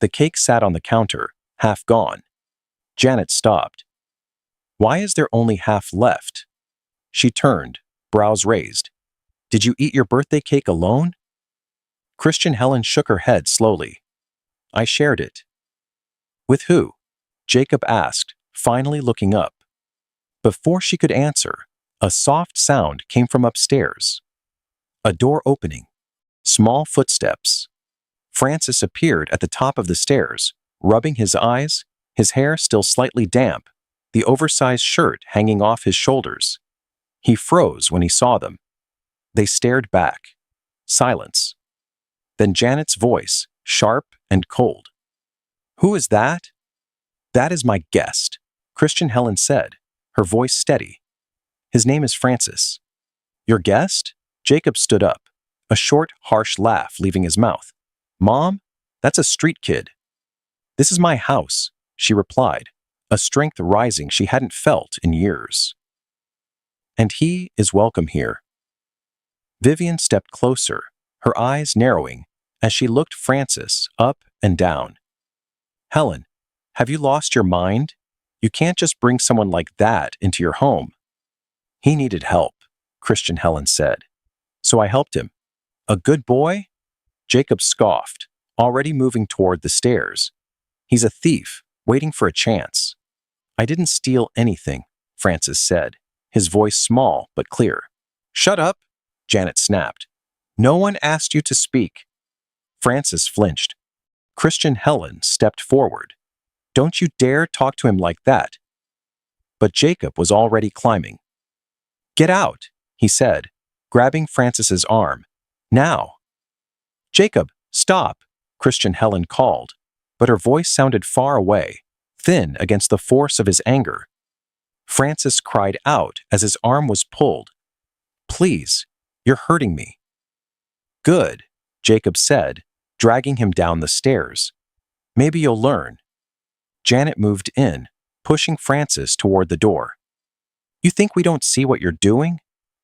A: The cake sat on the counter, half gone. Janet stopped. "Why is there only half left?" She turned, brows raised. "Did you eat your birthday cake alone?" Christian Helen shook her head slowly. "I shared it." "With who?" Jacob asked, finally looking up. Before she could answer, a soft sound came from upstairs. A door opening. Small footsteps. Francis appeared at the top of the stairs, rubbing his eyes, his hair still slightly damp, the oversized shirt hanging off his shoulders. He froze when he saw them. They stared back. Silence. Then Janet's voice, sharp and cold. "Who is that?" "That is my guest," Christian Helen said, her voice steady. "His name is Francis." "Your guest?" Jacob stood up, a short, harsh laugh leaving his mouth. "Mom, that's a street kid." "This is my house," she replied, a strength rising she hadn't felt in years. "And he is welcome here." Vivian stepped closer, her eyes narrowing as she looked Francis up and down. "Helen, have you lost your mind? You can't just bring someone like that into your home." "He needed help," Christian Helen said. "So I helped him." "A good boy?" Jacob scoffed, already moving toward the stairs. "He's a thief, waiting for a chance." "I didn't steal anything," Francis said, his voice small but clear. "Shut up," Janet snapped. "No one asked you to speak." Francis flinched. Christian Helen stepped forward. "Don't you dare talk to him like that." But Jacob was already climbing. "Get out," he said, grabbing Francis's arm. "Now." "Jacob, stop," Christian Helen called, but her voice sounded far away, thin against the force of his anger. Francis cried out as his arm was pulled. "Please, you're hurting me." "Good," Jacob said, dragging him down the stairs. "Maybe you'll learn." Janet moved in, pushing Francis toward the door. "You think we don't see what you're doing?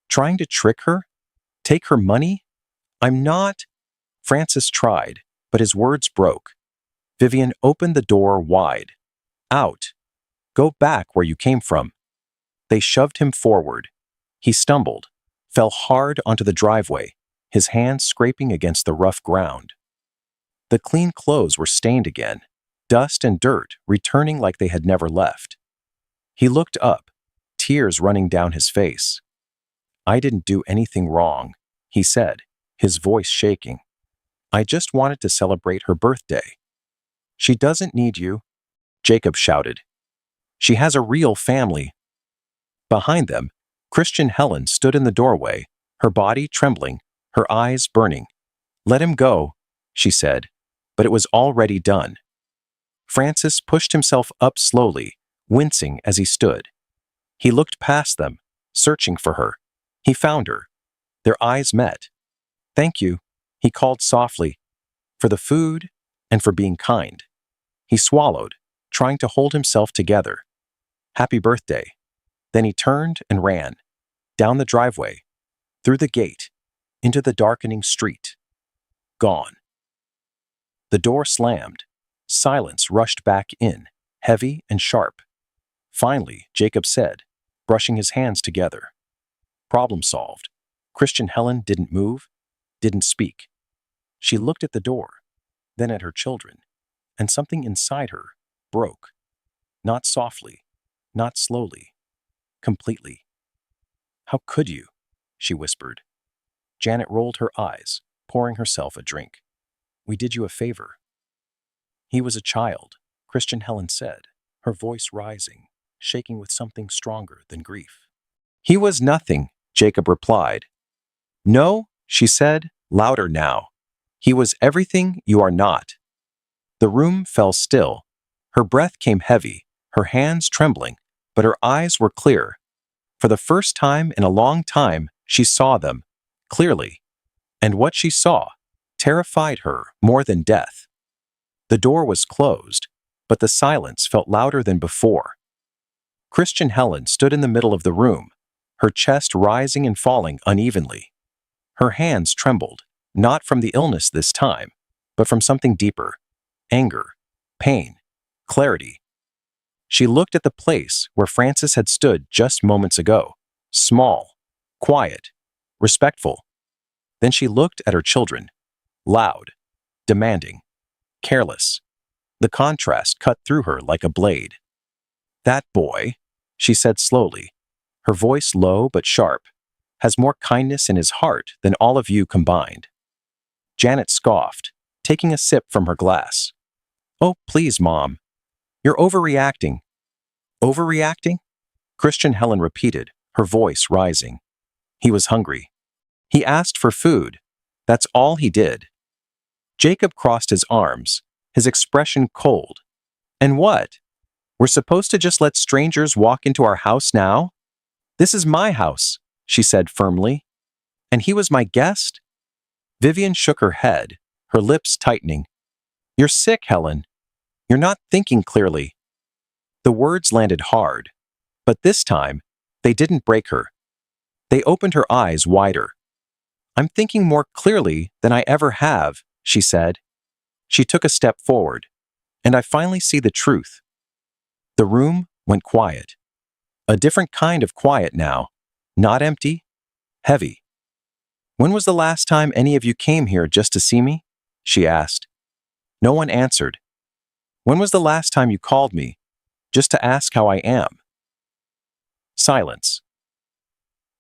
A: Trying to trick her? Take her money? I'm not—" Francis tried, but his words broke. Vivian opened the door wide. "Out. Go back where you came from." They shoved him forward. He stumbled, fell hard onto the driveway, his hands scraping against the rough ground. The clean clothes were stained again, dust and dirt returning like they had never left. He looked up, tears running down his face. "I didn't do anything wrong," he said, his voice shaking. "I just wanted to celebrate her birthday." "She doesn't need you," Jacob shouted. "She has a real family." Behind them, Christian Helen stood in the doorway, her body trembling, her eyes burning. "Let him go," she said, but it was already done. Francis pushed himself up slowly, wincing as he stood. He looked past them, searching for her. He found her. Their eyes met. "Thank you," he called softly, "for the food and for being kind." He swallowed, trying to hold himself together. "Happy birthday." Then he turned and ran, down the driveway, through the gate, into the darkening street. Gone. The door slammed. Silence rushed back in, heavy and sharp. Finally, Jacob said, brushing his hands together. Problem solved. Christian Helen didn't move, didn't speak. She looked at the door, then at her children, and something inside her broke. Not softly, not slowly, completely. "How could you?" she whispered. Janet rolled her eyes, pouring herself a drink. "We did you a favor." "He was a child," Christian Helen said, her voice rising, shaking with something stronger than grief. "He was nothing," Jacob replied. "No," she said, louder now. "He was everything you are not." The room fell still. Her breath came heavy, her hands trembling, but her eyes were clear. For the first time in a long time, she saw them, clearly. And what she saw terrified her more than death. The door was closed, but the silence felt louder than before. Christian Helen stood in the middle of the room, her chest rising and falling unevenly. Her hands trembled, not from the illness this time, but from something deeper: anger, pain, clarity. She looked at the place where Francis had stood just moments ago, small, quiet, respectful. Then she looked at her children, loud, demanding, careless. The contrast cut through her like a blade. "That boy," she said slowly, her voice low but sharp, "has more kindness in his heart than all of you combined." Janet scoffed, taking a sip from her glass. "Oh, please, Mom. You're overreacting." "Overreacting?" Christian Helen repeated, her voice rising. "He was hungry. He asked for food. That's all he did." Jacob crossed his arms, his expression cold. "And what? We're supposed to just let strangers walk into our house now? This is my house," she said firmly. "And he was my guest?" Vivian shook her head, her lips tightening. "You're sick, Helen. You're not thinking clearly." The words landed hard, but this time, they didn't break her. They opened her eyes wider. "I'm thinking more clearly than I ever have," she said. She took a step forward, "and I finally see the truth." The room went quiet. A different kind of quiet now, not empty, heavy. "When was the last time any of you came here just to see me?" she asked. No one answered. "When was the last time you called me, just to ask how I am?" Silence.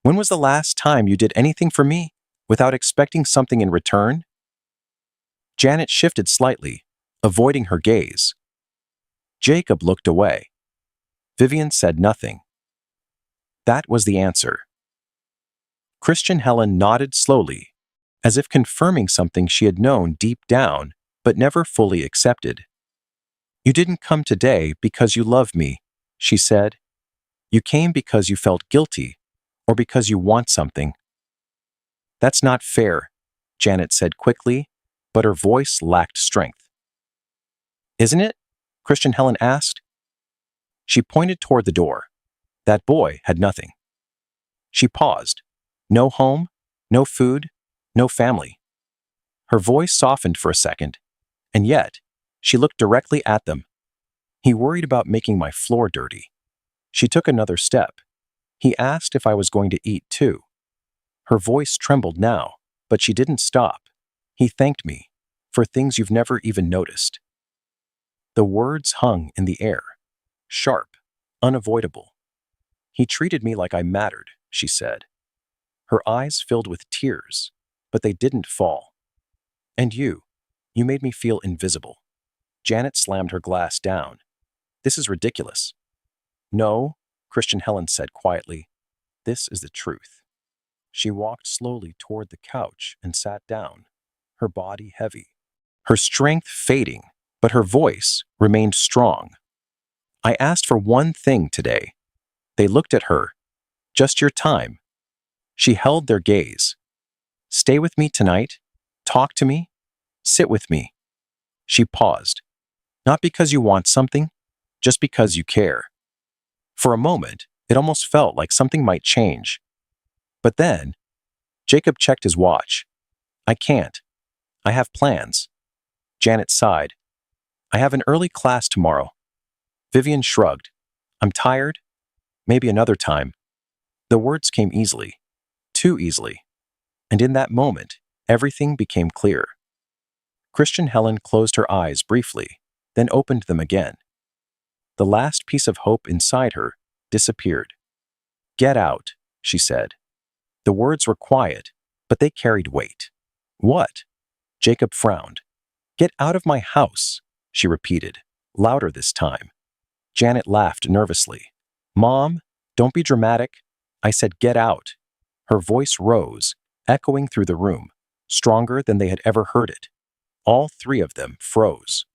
A: "When was the last time you did anything for me without expecting something in return?" Janet shifted slightly, avoiding her gaze. Jacob looked away. Vivian said nothing. That was the answer. Christian Helen nodded slowly, as if confirming something she had known deep down but never fully accepted. "You didn't come today because you love me," she said. "You came because you felt guilty, or because you want something." "That's not fair," Janet said quickly, but her voice lacked strength. "Isn't it?" Christian Helen asked. She pointed toward the door. That boy had nothing. She paused. No home, no food, no family. Her voice softened for a second, and yet, she looked directly at them. "He worried about making my floor dirty." She took another step. "He asked if I was going to eat too." Her voice trembled now, but she didn't stop. "He thanked me for things you've never even noticed." The words hung in the air, sharp, unavoidable. "He treated me like I mattered," she said. Her eyes filled with tears, but they didn't fall. "And you made me feel invisible." Janet slammed her glass down. "This is ridiculous." "No," Christian Helen said quietly. "This is the truth." She walked slowly toward the couch and sat down, her body heavy, her strength fading, but her voice remained strong. I asked for one thing today. They looked at her. Just your time. She held their gaze. Stay with me tonight. Talk to me. Sit with me. She paused. Not because you want something, just because you care. For a moment, it almost felt like something might change. But then, Jacob checked his watch. I can't. I have plans. Janet sighed. I have an early class tomorrow. Vivian shrugged. I'm tired. Maybe another time. The words came easily. Too easily. And in that moment, everything became clear. Christian Helen closed her eyes briefly, then opened them again. The last piece of hope inside her disappeared. Get out, she said. The words were quiet, but they carried weight. What? Jacob frowned. Get out of my house, she repeated, louder this time. Janet laughed nervously. Mom, don't be dramatic. I said get out. Her voice rose, echoing through the room, stronger than they had ever heard it. All three of them froze.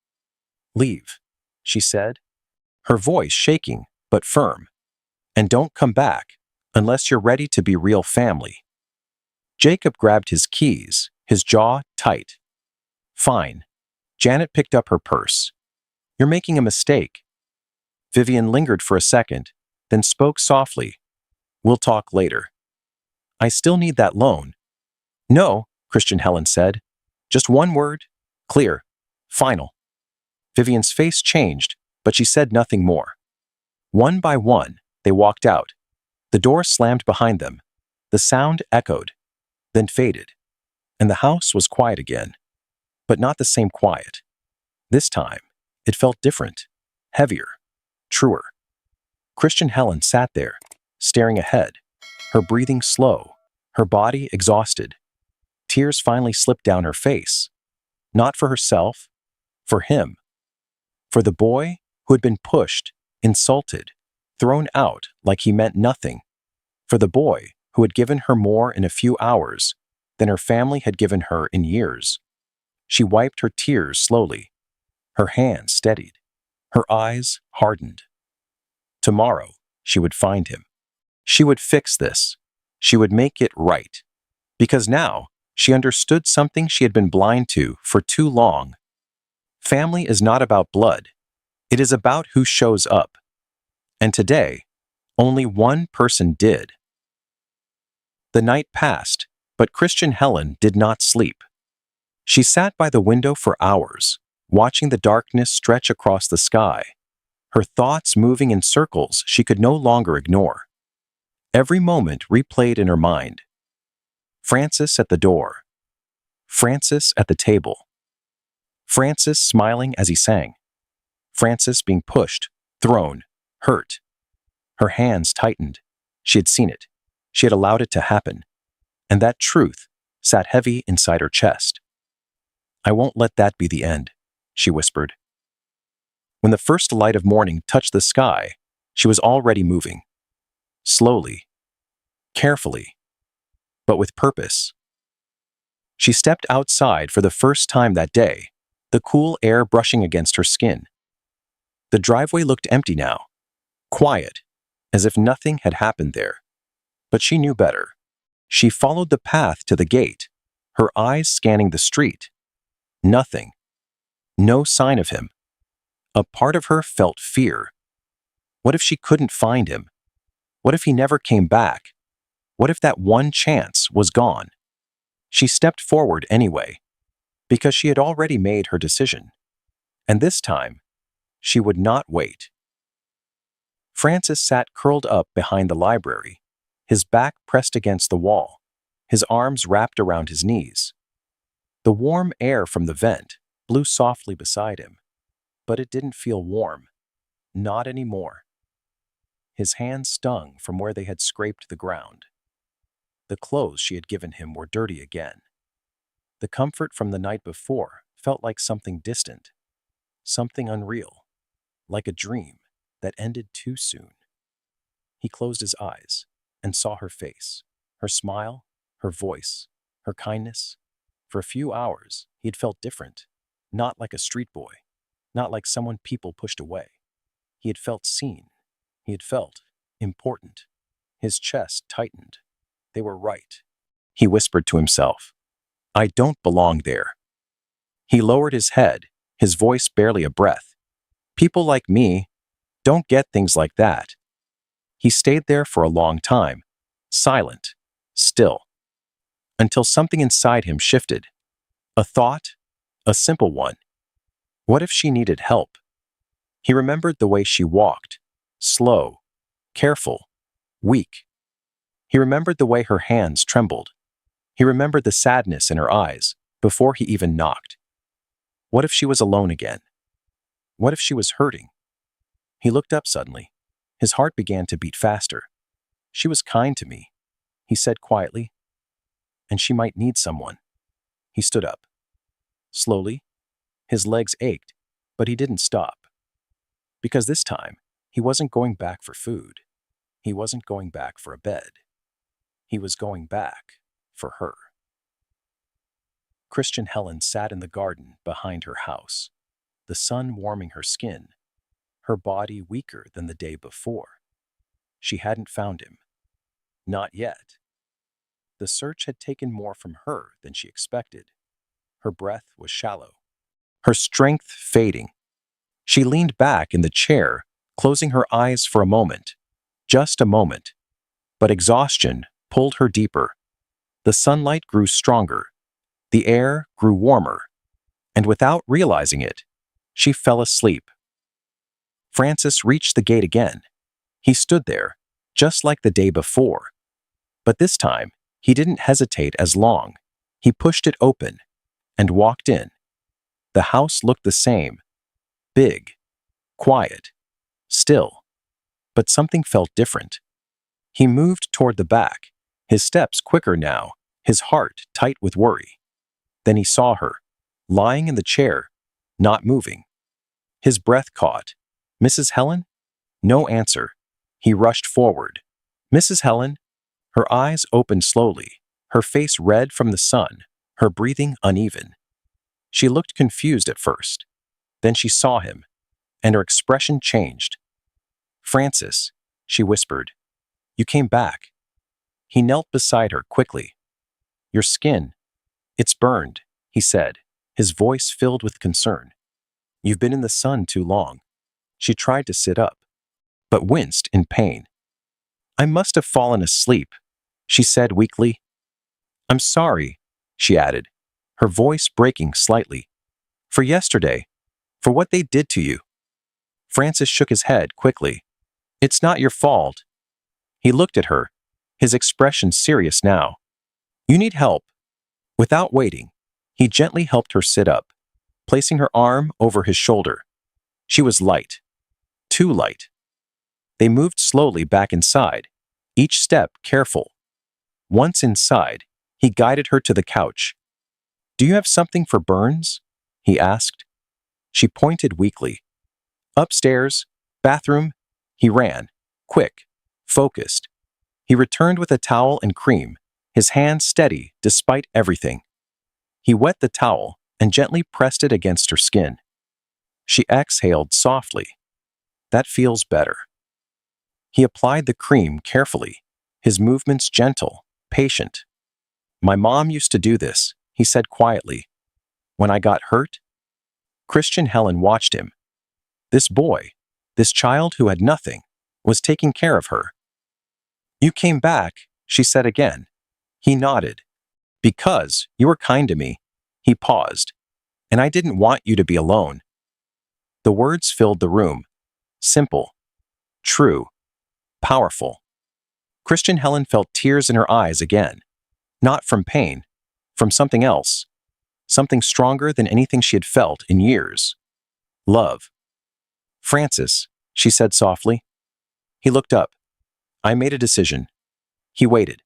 A: Leave, she said, her voice shaking but firm. And don't come back unless you're ready to be real family. Jacob grabbed his keys, his jaw tight. Fine. Janet picked up her purse. You're making a mistake. Vivian lingered for a second, then spoke softly. We'll talk later. I still need that loan. No, Christian Helen said. Just one word. Clear. Final. Vivian's face changed, but she said nothing more. One by one, they walked out. The door slammed behind them. The sound echoed, then faded, and the house was quiet again. But not the same quiet. This time, it felt different, heavier, truer. Christian Helen sat there, staring ahead, her breathing slow, her body exhausted. Tears finally slipped down her face. Not for herself, for him. For the boy who had been pushed, insulted, thrown out like he meant nothing. For the boy who had given her more in a few hours than her family had given her in years. She wiped her tears slowly. Her hands steadied. Her eyes hardened. Tomorrow, she would find him. She would fix this. She would make it right. Because now, she understood something she had been blind to for too long. Family is not about blood. It is about who shows up. And today, only one person did. The night passed, but Christian Helen did not sleep. She sat by the window for hours, watching the darkness stretch across the sky, her thoughts moving in circles she could no longer ignore. Every moment replayed in her mind. Francis at the door. Francis at the table. Francis smiling as he sang. Francis being pushed, thrown, hurt. Her hands tightened. She had seen it. She had allowed it to happen. And that truth sat heavy inside her chest. I won't let that be the end, she whispered. When the first light of morning touched the sky, she was already moving. Slowly, carefully, but with purpose. She stepped outside for the first time that day, the cool air brushing against her skin. The driveway looked empty now, quiet, as if nothing had happened there. But she knew better. She followed the path to the gate, her eyes scanning the street. Nothing. No sign of him. A part of her felt fear. What if she couldn't find him? What if he never came back? What if that one chance was gone? She stepped forward anyway, because she had already made her decision. And this time, she would not wait. Francis sat curled up behind the library, his back pressed against the wall, his arms wrapped around his knees. The warm air from the vent blew softly beside him, but it didn't feel warm. Not anymore. His hands stung from where they had scraped the ground. The clothes she had given him were dirty again. The comfort from the night before felt like something distant, something unreal, like a dream that ended too soon. He closed his eyes and saw her face, her smile, her voice, her kindness. For a few hours, he had felt different, not like a street boy, not like someone people pushed away. He had felt seen. He had felt important. His chest tightened. They were right. He whispered to himself, I don't belong there. He lowered his head, his voice barely a breath. People like me don't get things like that. He stayed there for a long time, silent, still, until something inside him shifted. A thought, a simple one. What if she needed help? He remembered the way she walked, slow, careful, weak. He remembered the way her hands trembled. He remembered the sadness in her eyes before he even knocked. What if she was alone again? What if she was hurting? He looked up suddenly. His heart began to beat faster. She was kind to me, he said quietly, and she might need someone. He stood up. Slowly, his legs ached, but he didn't stop. Because this time, he wasn't going back for food. He wasn't going back for a bed. He was going back for her. Christian Helen sat in the garden behind her house, the sun warming her skin, her body weaker than the day before. She hadn't found him. Not yet. The search had taken more from her than she expected. Her breath was shallow, her strength fading. She leaned back in the chair, closing her eyes for a moment. Just a moment. But exhaustion pulled her deeper. The sunlight grew stronger. The air grew warmer. And without realizing it, she fell asleep. Francis reached the gate again. He stood there, just like the day before. But this time, he didn't hesitate as long. He pushed it open and walked in. The house looked the same. Big, quiet, still. But something felt different. He moved toward the back, his steps quicker now, his heart tight with worry. Then he saw her, lying in the chair, not moving. His breath caught. Mrs. Helen? No answer. He rushed forward. Mrs. Helen? Her eyes opened slowly, her face red from the sun, her breathing uneven. She looked confused at first. Then she saw him, and her expression changed. Francis, she whispered. You came back. He knelt beside her quickly. Your skin, it's burned, he said, his voice filled with concern. You've been in the sun too long. She tried to sit up, but winced in pain. I must have fallen asleep, she said weakly. I'm sorry, she added, her voice breaking slightly. For yesterday, for what they did to you. Francis shook his head quickly. It's not your fault. He looked at her, his expression serious now. You need help. Without waiting, he gently helped her sit up, placing her arm over his shoulder. She was light. Too light. They moved slowly back inside, each step careful. Once inside, he guided her to the couch. Do you have something for burns? He asked. She pointed weakly. Upstairs, bathroom. He ran, quick, focused. He returned with a towel and cream, his hand steady despite everything. He wet the towel and gently pressed it against her skin. She exhaled softly. That feels better. He applied the cream carefully, his movements gentle, patient. My mom used to do this, he said quietly. When I got hurt? Christian Helen watched him. This boy, this child who had nothing, was taking care of her. You came back, she said again. He nodded. Because you were kind to me. He paused. And I didn't want you to be alone. The words filled the room. Simple. True. Powerful. Christian Helen felt tears in her eyes again. Not from pain, from something else. Something stronger than anything she had felt in years. Love. Francis, she said softly. He looked up. I made a decision. He waited.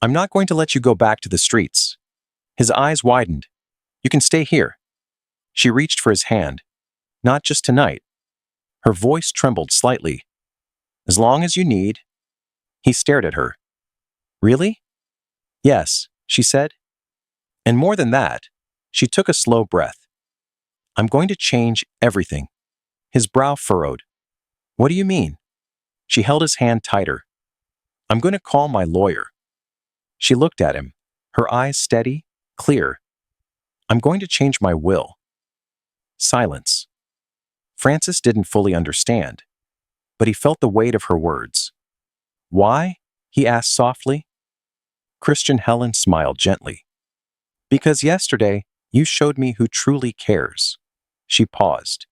A: I'm not going to let you go back to the streets. His eyes widened. You can stay here. She reached for his hand. Not just tonight. Her voice trembled slightly. As long as you need. He stared at her. Really? Yes, she said. And more than that, she took a slow breath. I'm going to change everything. His brow furrowed. What do you mean? She held his hand tighter. I'm going to call my lawyer. She looked at him, her eyes steady, clear. I'm going to change my will. Silence. Francis didn't fully understand, but he felt the weight of her words. Why? He asked softly. Christian Helen smiled gently. Because yesterday, you showed me who truly cares. She paused.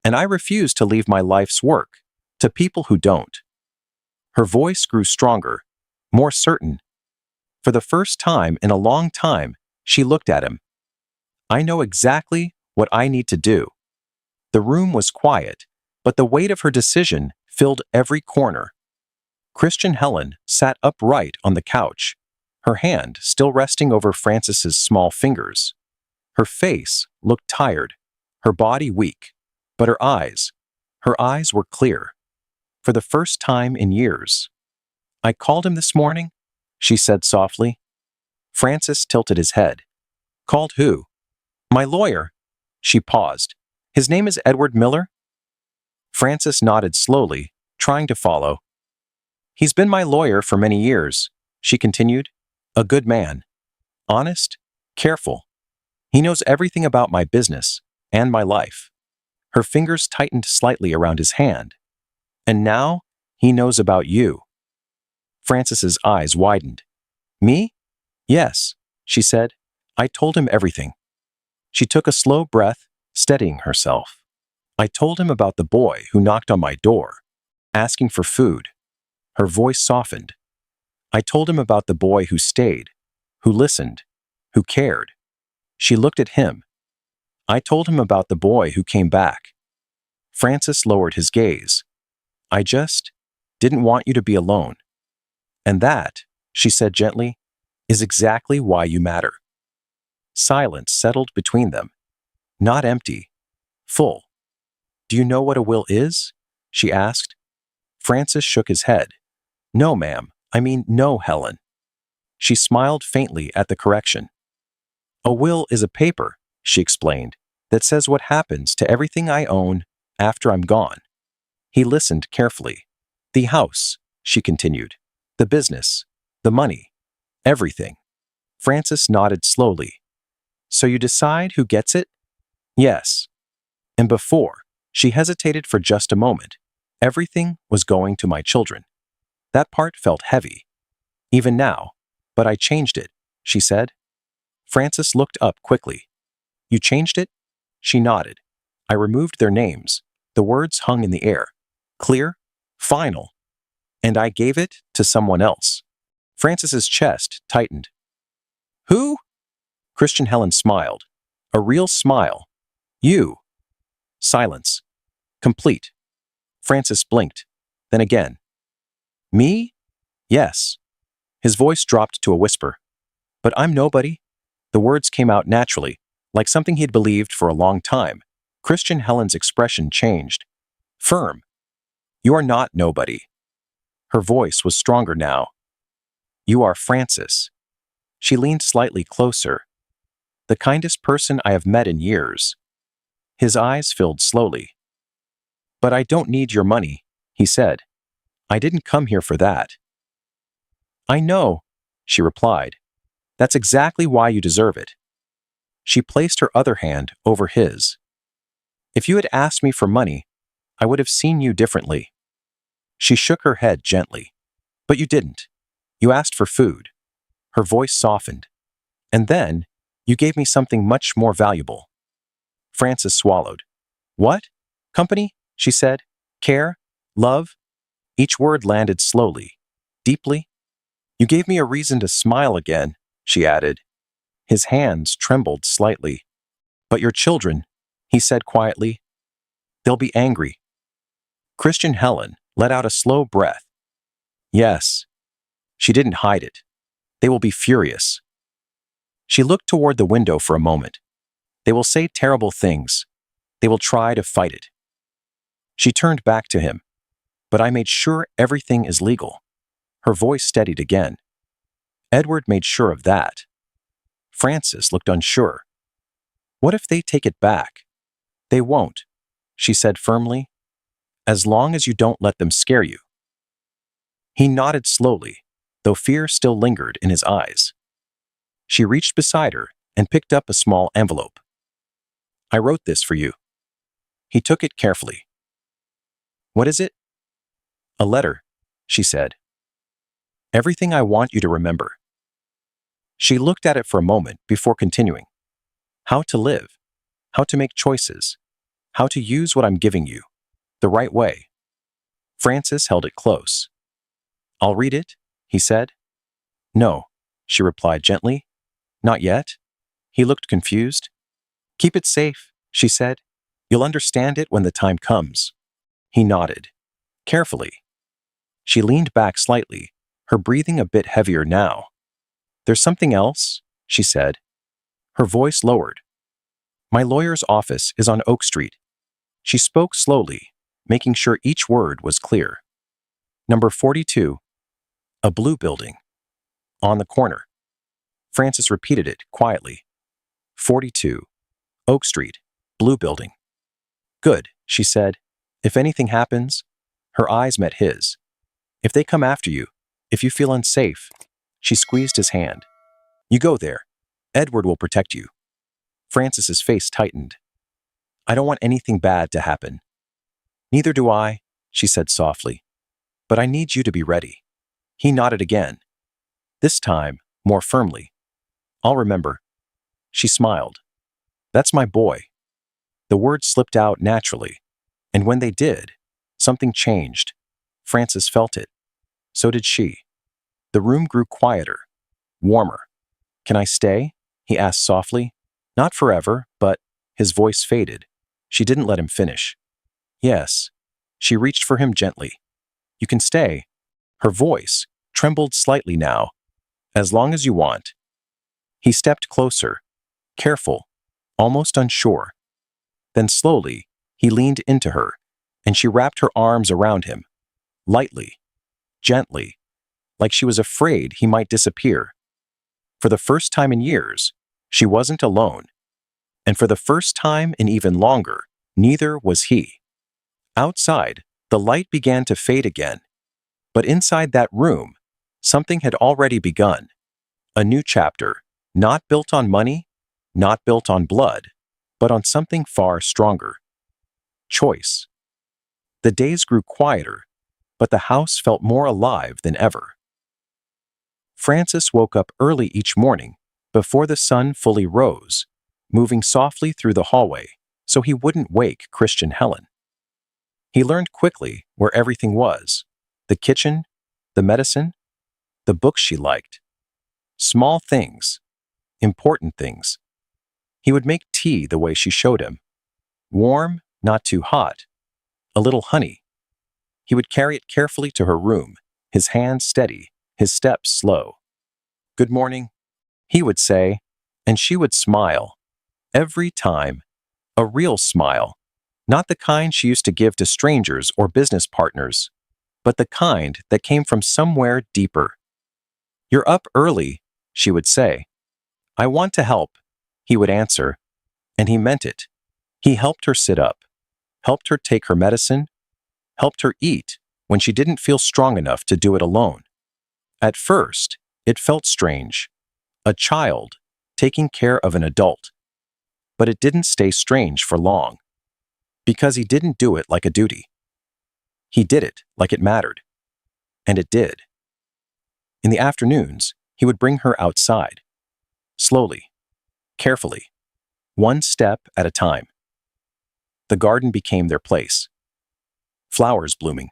A: And I refuse to leave my life's work to people who don't. Her voice grew stronger, more certain. For the first time in a long time, she looked at him. I know exactly what I need to do. The room was quiet, but the weight of her decision filled every corner. Christian Helen sat upright on the couch, her hand still resting over Francis's small fingers. Her face looked tired, her body weak, but her eyes were clear. For the first time in years. I called him this morning, she said softly. Francis tilted his head. Called who? My lawyer. She paused. His name is Edward Miller? Francis nodded slowly, trying to follow. He's been my lawyer for many years, she continued. A good man. Honest, careful. He knows everything about my business and my life. Her fingers tightened slightly around his hand. And now, he knows about you. Francis's eyes widened. Me? Yes, she said. I told him everything. She took a slow breath, steadying herself. I told him about the boy who knocked on my door, asking for food. Her voice softened. I told him about the boy who stayed, who listened, who cared. She looked at him. I told him about the boy who came back. Francis lowered his gaze. I just didn't want you to be alone. And that, she said gently, is exactly why you matter. Silence settled between them. Not empty, full. Do you know what a will is? She asked. Francis shook his head. No, ma'am. I mean, no, Helen. She smiled faintly at the correction. A will is a paper, she explained, that says what happens to everything I own after I'm gone. He listened carefully. The house, she continued. The business. The money. Everything. Francis nodded slowly. So you decide who gets it? Yes. And before, she hesitated for just a moment. Everything was going to my children. That part felt heavy. Even now. But I changed it, she said. Francis looked up quickly. You changed it? She nodded. I removed their names. The words hung in the air. Clear, final. And I gave it to someone else. Francis's chest tightened. Who? Christian Helen smiled. A real smile. You. Silence. Complete. Francis blinked. Then again. Me? Yes. His voice dropped to a whisper. But I'm nobody. The words came out naturally, like something he'd believed for a long time. Christian Helen's expression changed. Firm. You are not nobody. Her voice was stronger now. You are Francis. She leaned slightly closer. The kindest person I have met in years. His eyes filled slowly. But I don't need your money, he said. I didn't come here for that. I know, she replied. That's exactly why you deserve it. She placed her other hand over his. If you had asked me for money, I would have seen you differently. She shook her head gently. But you didn't. You asked for food. Her voice softened. And then, you gave me something much more valuable. Francis swallowed. What? Company? She said. Care? Love? Each word landed slowly, deeply. You gave me a reason to smile again, she added. His hands trembled slightly. But your children, he said quietly, they'll be angry. Christian Helen let out a slow breath. Yes. She didn't hide it. They will be furious. She looked toward the window for a moment. They will say terrible things. They will try to fight it. She turned back to him. But I made sure everything is legal. Her voice steadied again. Edward made sure of that. Francis looked unsure. What if they take it back? They won't, she said firmly. as long as you don't let them scare you. He nodded slowly, though fear still lingered in his eyes. She reached beside her and picked up a small envelope. I wrote this for you. He took it carefully. What is it? A letter, she said. Everything I want you to remember. She looked at it for a moment before continuing. How to live, how to make choices, how to use what I'm giving you, the right way. Frances held it close. I'll read it, he said. No, she replied gently. Not yet. He looked confused. Keep it safe, she said. You'll understand it when the time comes. He nodded. Carefully. She leaned back slightly, her breathing a bit heavier now. There's something else, she said. Her voice lowered. My lawyer's office is on Oak Street. She spoke slowly, making sure each word was clear. Number 42. A blue building. On the corner. Frances repeated it quietly. 42. Oak Street. Blue building. Good, she said. If anything happens, her eyes met his. If they come after you, if you feel unsafe, she squeezed his hand. You go there. Edward will protect you. Frances's face tightened. I don't want anything bad to happen. Neither do I, she said softly. But I need you to be ready. He nodded again. This time, more firmly. I'll remember. She smiled. That's my boy. The words slipped out naturally, and when they did, something changed. Frances felt it. So did she. The room grew quieter, warmer. Can I stay? He asked softly. Not forever, but his voice faded. She didn't let him finish. Yes. She reached for him gently. You can stay. Her voice trembled slightly now. As long as you want. He stepped closer, careful, almost unsure. Then slowly, he leaned into her, and she wrapped her arms around him, lightly, gently, like she was afraid he might disappear. For the first time in years, she wasn't alone. And for the first time in even longer, neither was he. Outside, the light began to fade again. But inside that room, something had already begun. A new chapter, not built on money, not built on blood, but on something far stronger. Choice. The days grew quieter, but the house felt more alive than ever. Frances woke up early each morning, before the sun fully rose, moving softly through the hallway so he wouldn't wake Christian Helen. He learned quickly where everything was: the kitchen, the medicine, the books she liked. Small things, important things. He would make tea the way she showed him. Warm, not too hot. A little honey. He would carry it carefully to her room, his hands steady, his steps slow. Good morning, he would say, and she would smile. Every time. A real smile. Not the kind she used to give to strangers or business partners, but the kind that came from somewhere deeper. You're up early, she would say. I want to help, he would answer, and he meant it. He helped her sit up, helped her take her medicine, helped her eat when she didn't feel strong enough to do it alone. At first, it felt strange. A child taking care of an adult. But it didn't stay strange for long. Because he didn't do it like a duty. He did it like it mattered. And it did. In the afternoons, he would bring her outside. Slowly, carefully, one step at a time. The garden became their place. Flowers blooming,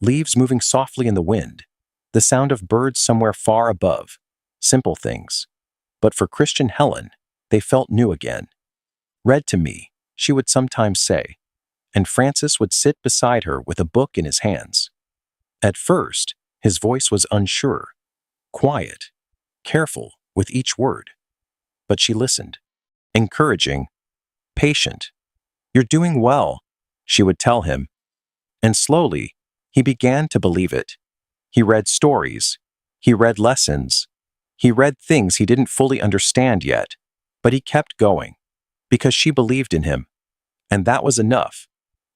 A: leaves moving softly in the wind, the sound of birds somewhere far above, simple things. But for Christian Helen, they felt new again. Read to me, she would sometimes say, and Frances would sit beside her with a book in his hands. At first, his voice was unsure, quiet, careful with each word. But she listened, encouraging, patient. You're doing well, she would tell him. And slowly, he began to believe it. He read stories. He read lessons. He read things he didn't fully understand yet, but he kept going, because she believed in him. And that was enough.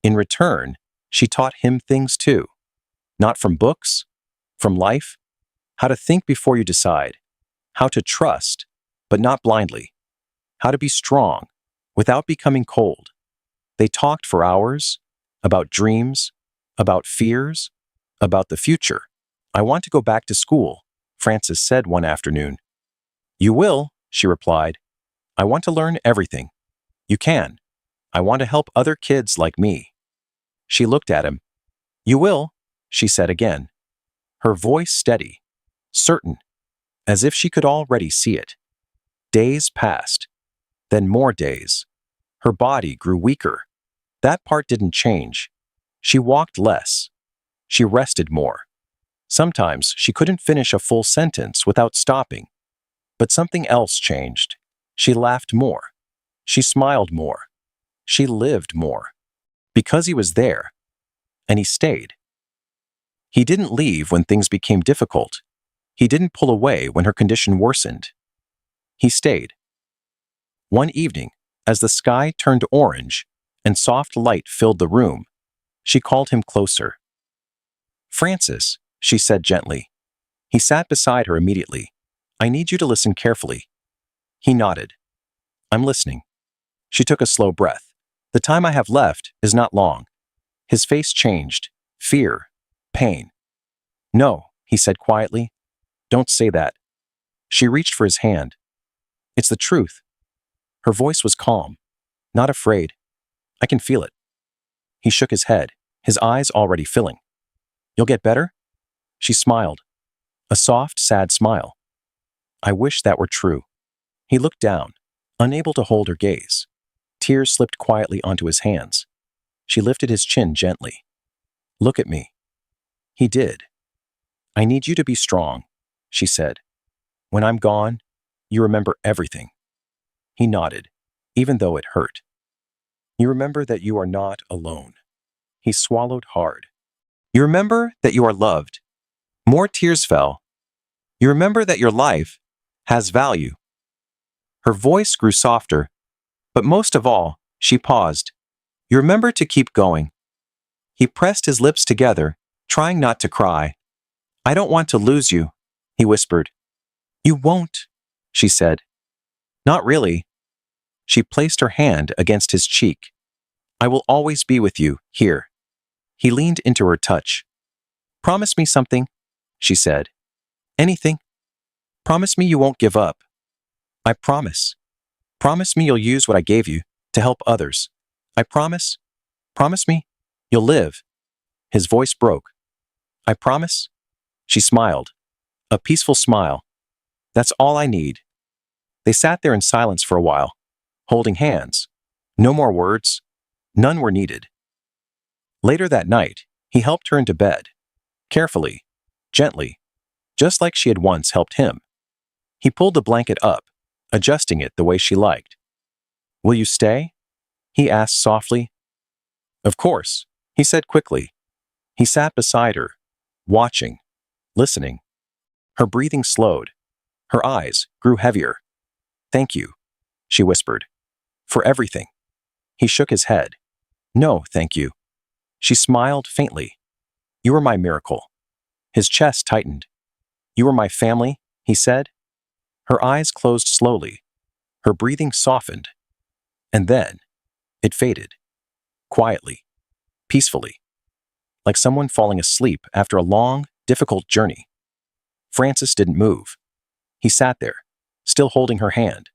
A: In return, she taught him things too. Not from books, from life. How to think before you decide. How to trust, but not blindly. How to be strong, without becoming cold. They talked for hours, about dreams, about fears, about the future. "I want to go back to school," Frances said one afternoon. "You will," she replied. "I want to learn everything." "You can. I want to help other kids like me." She looked at him. "You will," she said again. Her voice steady, certain, as if she could already see it. Days passed. Then more days. Her body grew weaker. That part didn't change. She walked less. She rested more. Sometimes she couldn't finish a full sentence without stopping. But something else changed. She laughed more. She smiled more. She lived more. Because he was there. And he stayed. He didn't leave when things became difficult. He didn't pull away when her condition worsened. He stayed. One evening, as the sky turned orange and soft light filled the room, she called him closer. "Frances," she said gently. He sat beside her immediately. "I need you to listen carefully." He nodded. "I'm listening." She took a slow breath. "The time I have left is not long." His face changed. Fear. Pain. "No," he said quietly. "Don't say that." She reached for his hand. "It's the truth." Her voice was calm, not afraid. "I can feel it." He shook his head, his eyes already filling. "You'll get better?" She smiled. A soft, sad smile. "I wish that were true." He looked down, unable to hold her gaze. Tears slipped quietly onto his hands. She lifted his chin gently. "Look at me." He did. "I need you to be strong," she said. "When I'm gone, you remember everything." He nodded, even though it hurt. "You remember that you are not alone." He swallowed hard. "You remember that you are loved." More tears fell. "You remember that your life has value." Her voice grew softer, but most of all, she paused. "You remember to keep going." He pressed his lips together, trying not to cry. "I don't want to lose you," he whispered. "You won't," she said. "Not really." She placed her hand against his cheek. "I will always be with you, here." He leaned into her touch. "Promise me something," she said. "Anything. Promise me you won't give up." "I promise." "Promise me you'll use what I gave you to help others." "I promise." "Promise me you'll live." His voice broke. "I promise." She smiled. A peaceful smile. "That's all I need." They sat there in silence for a while, holding hands. No more words. None were needed. Later that night, he helped her into bed. Carefully, gently, just like she had once helped him. He pulled the blanket up, adjusting it the way she liked. "Will you stay?" he asked softly. "Of course," he said quickly. He sat beside her, watching, listening. Her breathing slowed. Her eyes grew heavier. "Thank you," she whispered. "For everything." He shook his head. "No, thank you." She smiled faintly. "You were my miracle." His chest tightened. "You were my family," he said. Her eyes closed slowly. Her breathing softened. And then, it faded. Quietly. Peacefully. Like someone falling asleep after a long, difficult journey. Frances didn't move. He sat there, still holding her hand.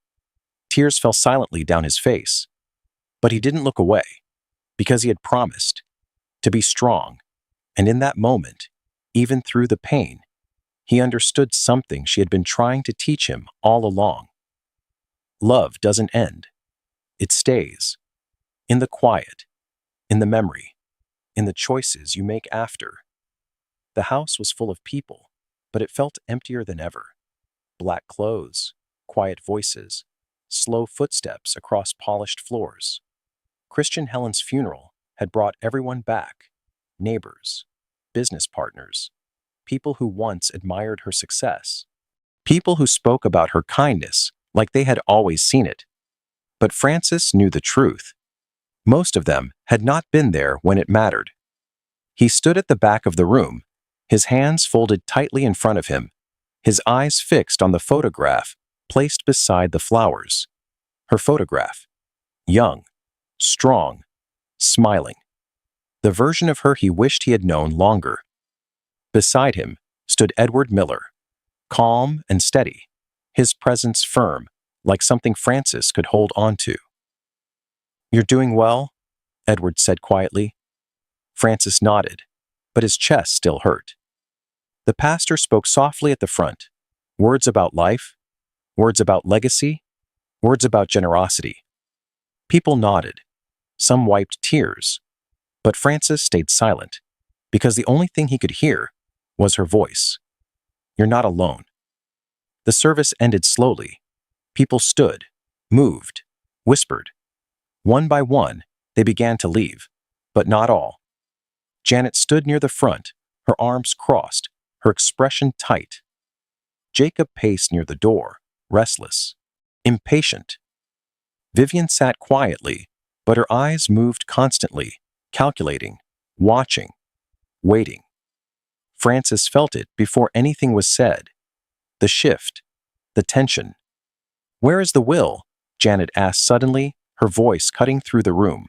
A: Tears fell silently down his face. But he didn't look away, because he had promised to be strong. And in that moment, even through the pain, he understood something she had been trying to teach him all along. Love doesn't end. It stays. In the quiet, in the memory, in the choices you make after. The house was full of people, but it felt emptier than ever. Black clothes, quiet voices, slow footsteps across polished floors. Christian Helen's funeral had brought everyone back. Neighbors, business partners, people who once admired her success. People who spoke about her kindness like they had always seen it. But Frances knew the truth. Most of them had not been there when it mattered. He stood at the back of the room, his hands folded tightly in front of him, his eyes fixed on the photograph placed beside the flowers. Her photograph. Young, strong, smiling. The version of her he wished he had known longer. Beside him stood Edward Miller, calm and steady, his presence firm, like something Frances could hold on to. "You're doing well?" Edward said quietly. Frances nodded, but his chest still hurt. The pastor spoke softly at the front, words about life, words about legacy, words about generosity. People nodded. Some wiped tears. But Frances stayed silent, because the only thing he could hear was her voice. "You're not alone." The service ended slowly. People stood, moved, whispered. One by one, they began to leave, but not all. Janet stood near the front, her arms crossed, her expression tight. Jacob paced near the door, restless, impatient. Vivian sat quietly, but her eyes moved constantly, calculating, watching, waiting. Frances felt it before anything was said. The shift, the tension. "Where is the will?" Janet asked suddenly, her voice cutting through the room.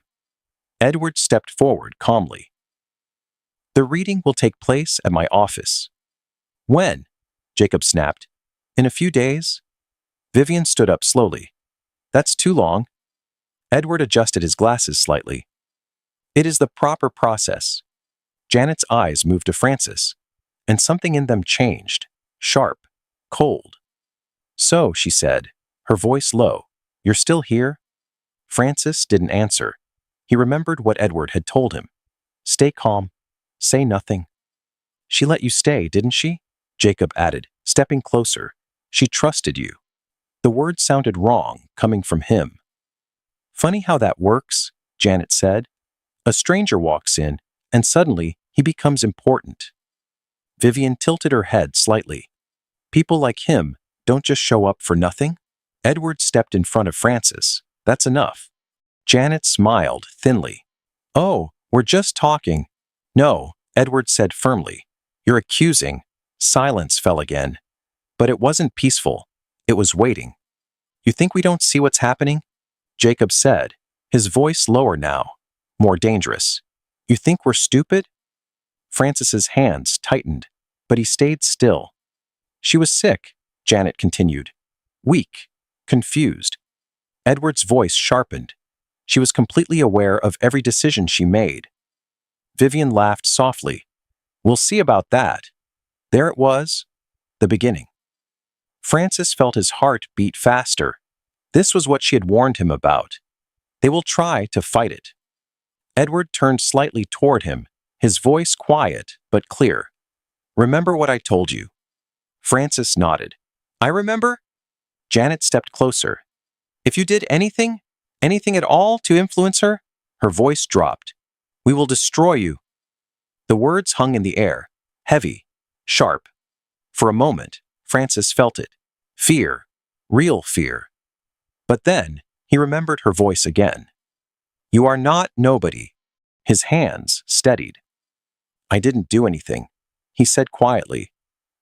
A: Edward stepped forward calmly. "The reading will take place at my office." "When?" Jacob snapped. "In a few days?" Vivian stood up slowly. "That's too long." Edward adjusted his glasses slightly. "It is the proper process." Janet's eyes moved to Frances, and something in them changed, sharp, cold. "So," she said, her voice low, "you're still here?" Frances didn't answer. He remembered what Edward had told him. "Stay calm. Say nothing." "She let you stay, didn't she?" Jacob added, stepping closer. "She trusted you." The words sounded wrong, coming from him. "Funny how that works," Janet said. "A stranger walks in, and suddenly he becomes important." Vivian tilted her head slightly. "People like him don't just show up for nothing." Edward stepped in front of Frances. "That's enough." Janet smiled thinly. "Oh, we're just talking." "No," Edward said firmly. "You're accusing." Silence fell again. But it wasn't peaceful. It was waiting. "You think we don't see what's happening?" Jacob said, his voice lower now, more dangerous. "You think we're stupid?" Frances's hands tightened, but he stayed still. "She was sick," Janet continued. "Weak, confused." Edward's voice sharpened. She was completely aware of every decision she made. Vivian laughed softly. "We'll see about that." There it was, the beginning. Frances felt his heart beat faster. This was what she had warned him about. They will try to fight it. Edward turned slightly toward him, his voice quiet but clear. "Remember what I told you?" Frances nodded. "I remember." Janet stepped closer. "If you did anything at all to influence her," her voice dropped, "we will destroy you." The words hung in the air, heavy, sharp. For a moment, Frances felt it. Fear, real fear. But then, he remembered her voice again. "You are not nobody." His hands steadied. "I didn't do anything," he said quietly.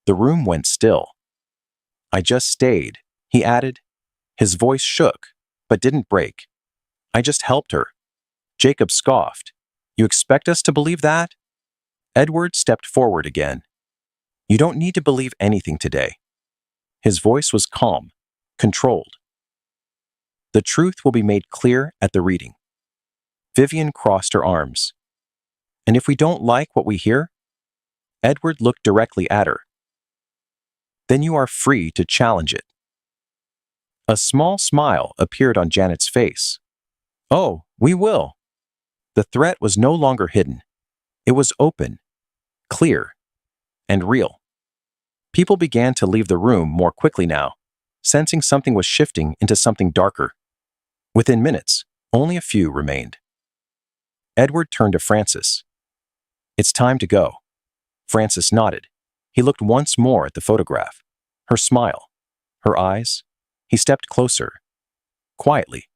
A: The room went still. "I just stayed," he added. His voice shook, but didn't break. "I just helped her." Jacob scoffed. "You expect us to believe that?" Edward stepped forward again. "You don't need to believe anything today." His voice was calm, controlled. "The truth will be made clear at the reading." Vivian crossed her arms. "And if we don't like what we hear?" Edward looked directly at her. "Then you are free to challenge it." A small smile appeared on Janet's face. "Oh, we will." The threat was no longer hidden. It was open, clear, and real. People began to leave the room more quickly now, sensing something was shifting into something darker. Within minutes, only a few remained. Edward turned to Frances. "It's time to go." Frances nodded. He looked once more at the photograph. Her smile, her eyes. He stepped closer, quietly.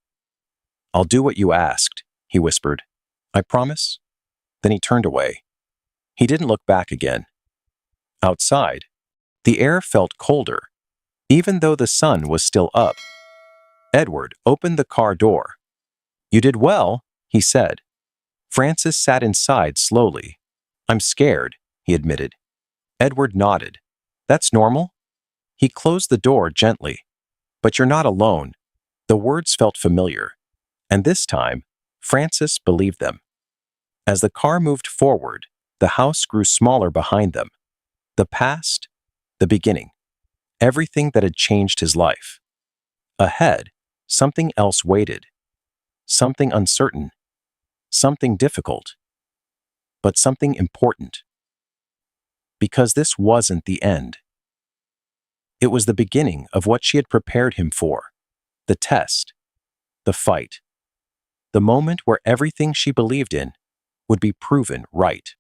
A: "I'll do what you asked," he whispered. "I promise." Then he turned away. He didn't look back again. Outside, the air felt colder, even though the sun was still up. Edward opened the car door. "You did well," he said. Francis sat inside slowly. "I'm scared," he admitted. Edward nodded. "That's normal." He closed the door gently. "But you're not alone." The words felt familiar, and this time, Francis believed them. As the car moved forward, the house grew smaller behind them. The past, the beginning, everything that had changed his life. Ahead, something else waited. Something uncertain, something difficult, but something important. Because this wasn't the end. It was the beginning of what she had prepared him for. The test, the fight, the moment where everything she believed in would be proven right.